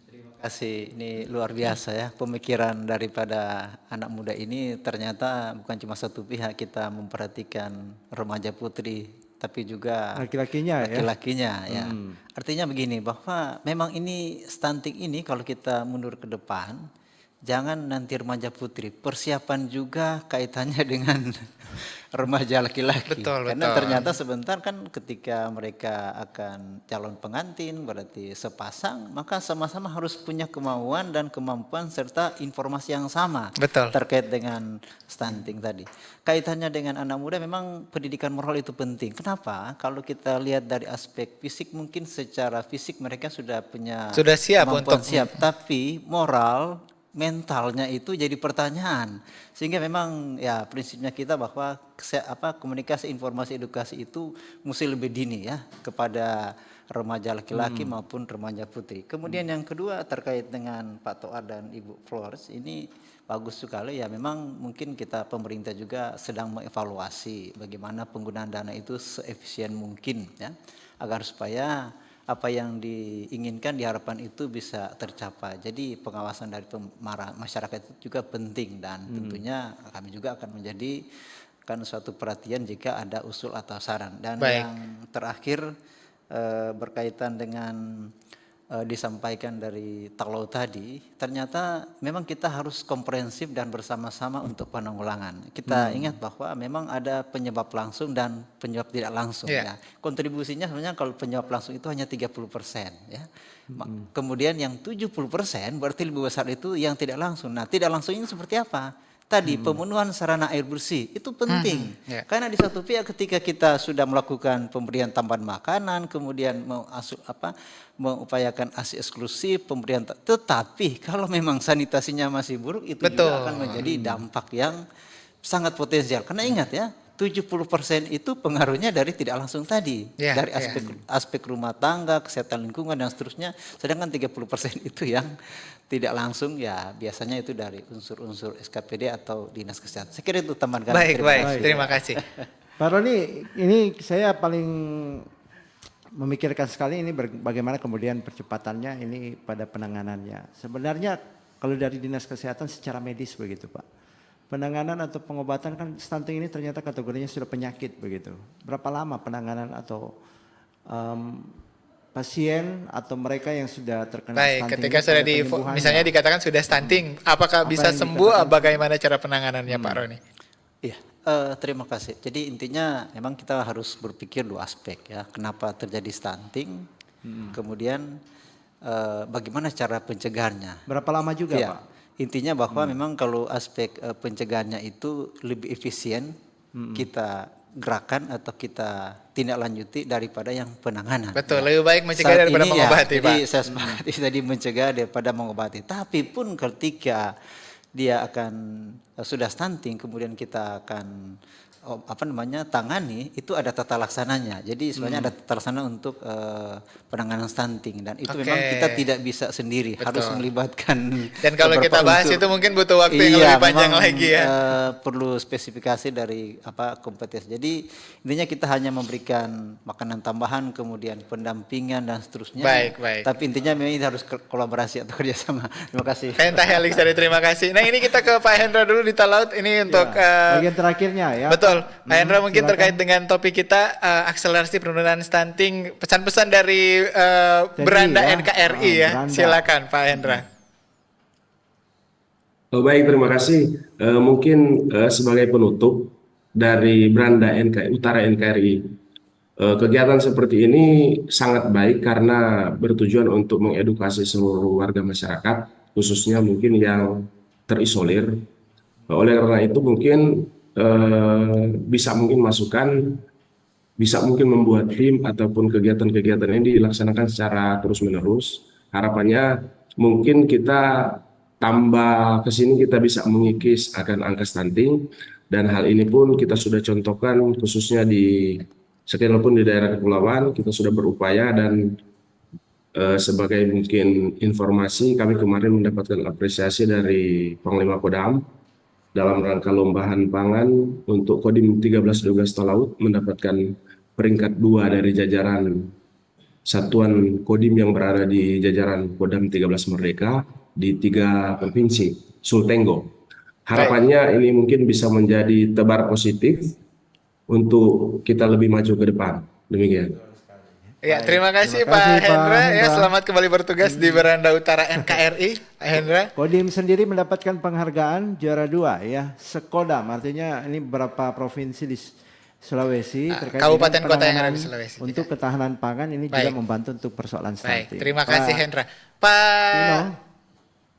Terima kasih, ini luar biasa ya pemikiran daripada anak muda ini. Ternyata bukan cuma satu pihak kita memperhatikan remaja putri, tapi juga Laki-lakinya ya? laki-lakinya ya. Artinya begini, bahwa memang ini stunting ini kalau kita mundur ke depan, jangan nanti remaja putri, persiapan juga kaitannya dengan remaja laki-laki. Karena ternyata sebentar kan ketika mereka akan calon pengantin berarti sepasang, maka sama-sama harus punya kemauan dan kemampuan serta informasi yang sama terkait dengan stunting tadi. Kaitannya dengan anak muda memang pendidikan moral itu penting. Kenapa? Kalau kita lihat dari aspek fisik mungkin secara fisik mereka sudah punya siap kemampuan untuk siap, tapi moral mentalnya itu jadi pertanyaan. Sehingga memang ya prinsipnya kita bahwa komunikasi, informasi, edukasi itu mesti lebih dini ya kepada remaja laki-laki maupun remaja putri. Kemudian yang kedua terkait dengan Pak Toar dan Ibu Flores, ini bagus sekali ya. Memang mungkin kita pemerintah juga sedang mengevaluasi bagaimana penggunaan dana itu seefisien mungkin ya, agar supaya apa yang diinginkan, diharapkan itu bisa tercapai. Jadi pengawasan dari masyarakat itu juga penting dan tentunya kami juga akan menjadikan suatu perhatian jika ada usul atau saran. Dan yang terakhir berkaitan dengan disampaikan dari Talaut tadi, ternyata memang kita harus komprehensif dan bersama-sama untuk penanggulangan. Kita ingat bahwa memang ada penyebab langsung dan penyebab tidak langsung ya. Kontribusinya sebenarnya kalau penyebab langsung itu hanya 30% ya. Kemudian yang 70% berarti lebih besar itu yang tidak langsung. Nah, tidak langsung ini seperti apa? Tadi pemenuhan sarana air bersih itu penting. Karena di satu pihak ketika kita sudah melakukan pemberian tambahan makanan, kemudian mengupayakan ASI eksklusif, pemberian tetapi kalau memang sanitasinya masih buruk itu juga akan menjadi dampak yang sangat potensial. Karena ingat ya, 70% itu pengaruhnya dari tidak langsung tadi, dari aspek rumah tangga, kesehatan lingkungan dan seterusnya. Sedangkan 30% itu yang tidak langsung ya biasanya itu dari unsur-unsur SKPD atau Dinas Kesehatan. Saya kira itu tambahan kami. Baik, terima kasih. Pak Roni, ini saya paling memikirkan sekali ini bagaimana kemudian percepatannya ini pada penanganannya. Sebenarnya kalau dari Dinas Kesehatan secara medis begitu Pak, penanganan atau pengobatan kan stunting ini ternyata kategorinya sudah penyakit begitu. Berapa lama penanganan atau pasien atau mereka yang sudah terkena stunting? Ketika sudah misalnya dikatakan sudah stunting, apakah bisa sembuh? Bagaimana cara penanganannya Pak Roni? Iya, Terima kasih. Jadi intinya memang kita harus berpikir dua aspek ya. Kenapa terjadi stunting, kemudian bagaimana cara pencegahannya. Berapa lama juga, Ya, Pak? intinya bahwa memang kalau aspek pencegahannya itu lebih efisien kita gerakan atau kita tindak lanjuti daripada yang penanganan. Betul, ya. lebih baik mencegah Saat daripada ini mengobati, jadi Pak. saya sepakati tadi mencegah daripada mengobati. Tapi pun ketika dia akan sudah stunting, kemudian kita akan tangani, itu ada tata laksananya. Jadi sebenarnya ada tata laksana untuk penanganan stunting, dan itu Oke. memang kita tidak bisa sendiri, harus melibatkan. Dan kalau kita beberapa bahas unsur. itu mungkin butuh waktu yang Iya, lebih panjang memang, lagi ya. Perlu spesifikasi dari kompetensi. Jadi intinya kita hanya memberikan makanan tambahan, kemudian pendampingan dan seterusnya. Baik, baik. Tapi intinya memang ini harus kolaborasi atau kerjasama. Terima kasih. Henta Helix dari terima kasih. Nah ini kita ke Pak Hendra dulu di Talaut ini untuk Bagian terakhirnya ya. betul. Pak Hendra mungkin silakan. terkait dengan topik kita akselerasi penurunan stunting, pesan-pesan dari beranda ya. NKRI ya. Beranda. Silakan Pak Hendra. Oh, baik, terima kasih. Mungkin sebagai penutup dari Beranda Utara NKRI, kegiatan seperti ini sangat baik karena bertujuan untuk mengedukasi seluruh warga masyarakat, khususnya mungkin yang terisolir. Oleh karena itu mungkin bisa mungkin membuat tim ataupun kegiatan-kegiatan ini dilaksanakan secara terus-menerus. Harapannya mungkin kita tambah ke sini kita bisa mengikis akan angka stunting, dan hal ini pun kita sudah contohkan khususnya sekalipun di daerah kepulauan kita sudah berupaya, dan sebagai mungkin informasi kami kemarin mendapatkan apresiasi dari Panglima Kodam dalam rangka lombahan pangan untuk Kodim 1312 Talaut mendapatkan peringkat 2 dari jajaran satuan Kodim yang berada di jajaran Kodam 13 Merdeka di 3 provinsi Sultenggo. Harapannya ini mungkin bisa menjadi tebar positif untuk kita lebih maju ke depan. Demikian. Ya, terima kasih Terima kasih, Pak Pak Hendra ya. Hendra. Selamat kembali bertugas di Beranda Utara NKRI, Pak Hendra. Kodim sendiri mendapatkan penghargaan juara 2 ya. Sekodam, artinya ini beberapa provinsi di Sulawesi terkait kabupaten dengan kota yang ada di penanganan Sulawesi untuk juga. ketahanan pangan ini Baik. juga membantu untuk persoalan Baik, stunting. terima Pak kasih Hendra. Tino, Pak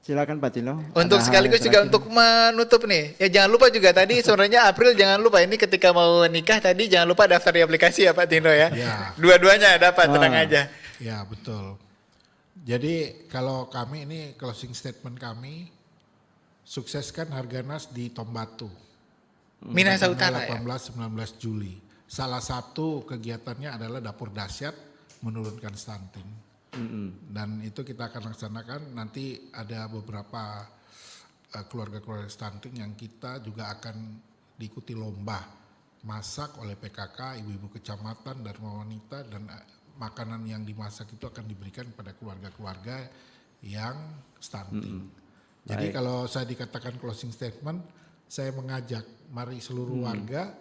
silakan Pak Tino. untuk Ada hal sekaligus yang juga terakhir? untuk menutup nih. Ya jangan lupa juga tadi sebenarnya April jangan lupa ini ketika mau nikah tadi jangan lupa daftar di aplikasi ya Pak Tino ya. Ya. Dua-duanya dapat, tenang Ah. aja. Ya, betul. Jadi kalau kami ini closing statement kami, sukseskan Harganas di Tombatu. Minahasa Tanggal Utara ya. 18-19 Juli. Salah satu kegiatannya adalah dapur dahsyat menurunkan stunting. Dan itu kita akan laksanakan, nanti ada beberapa keluarga-keluarga stunting yang kita juga akan diikuti lomba masak oleh PKK, ibu-ibu kecamatan, Dharma Wanita, dan makanan yang dimasak itu akan diberikan kepada keluarga-keluarga yang stunting. Jadi kalau saya dikatakan closing statement, saya mengajak mari seluruh warga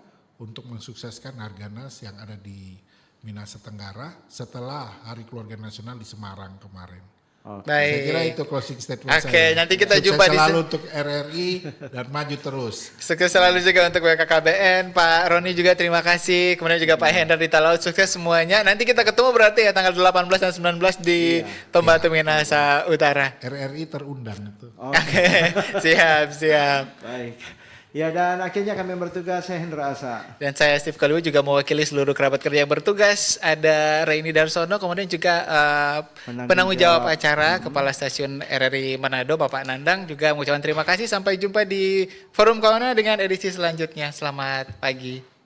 untuk mensukseskan Harganas yang ada di Minahasa Tenggara setelah Hari Keluarga Nasional di Semarang kemarin. Baik. Saya kira itu closing statement Oke, saya. nanti kita Sukses jumpa di selalu untuk RRI dan maju terus. Sukses selalu juga untuk BKKBN, Pak Roni juga terima kasih. Kemudian juga Pak Hendra di Talaut, sukses semuanya. Nanti kita ketemu berarti ya tanggal 18 dan 19 di Tombatu Minahasa Utara. RRI terundang itu. Oke, siap, siap. Baik. Ya, dan akhirnya kami bertugas, saya Hendra Asa. Dan saya Steve Kalu juga mewakili seluruh kerabat kerja yang bertugas. Ada Reini Darsono, kemudian juga penanggung jawab acara Kepala Stasiun RRI Manado, Bapak Nandang. Juga mengucapkan terima kasih. Sampai jumpa di Forum Kawana dengan edisi selanjutnya. Selamat pagi.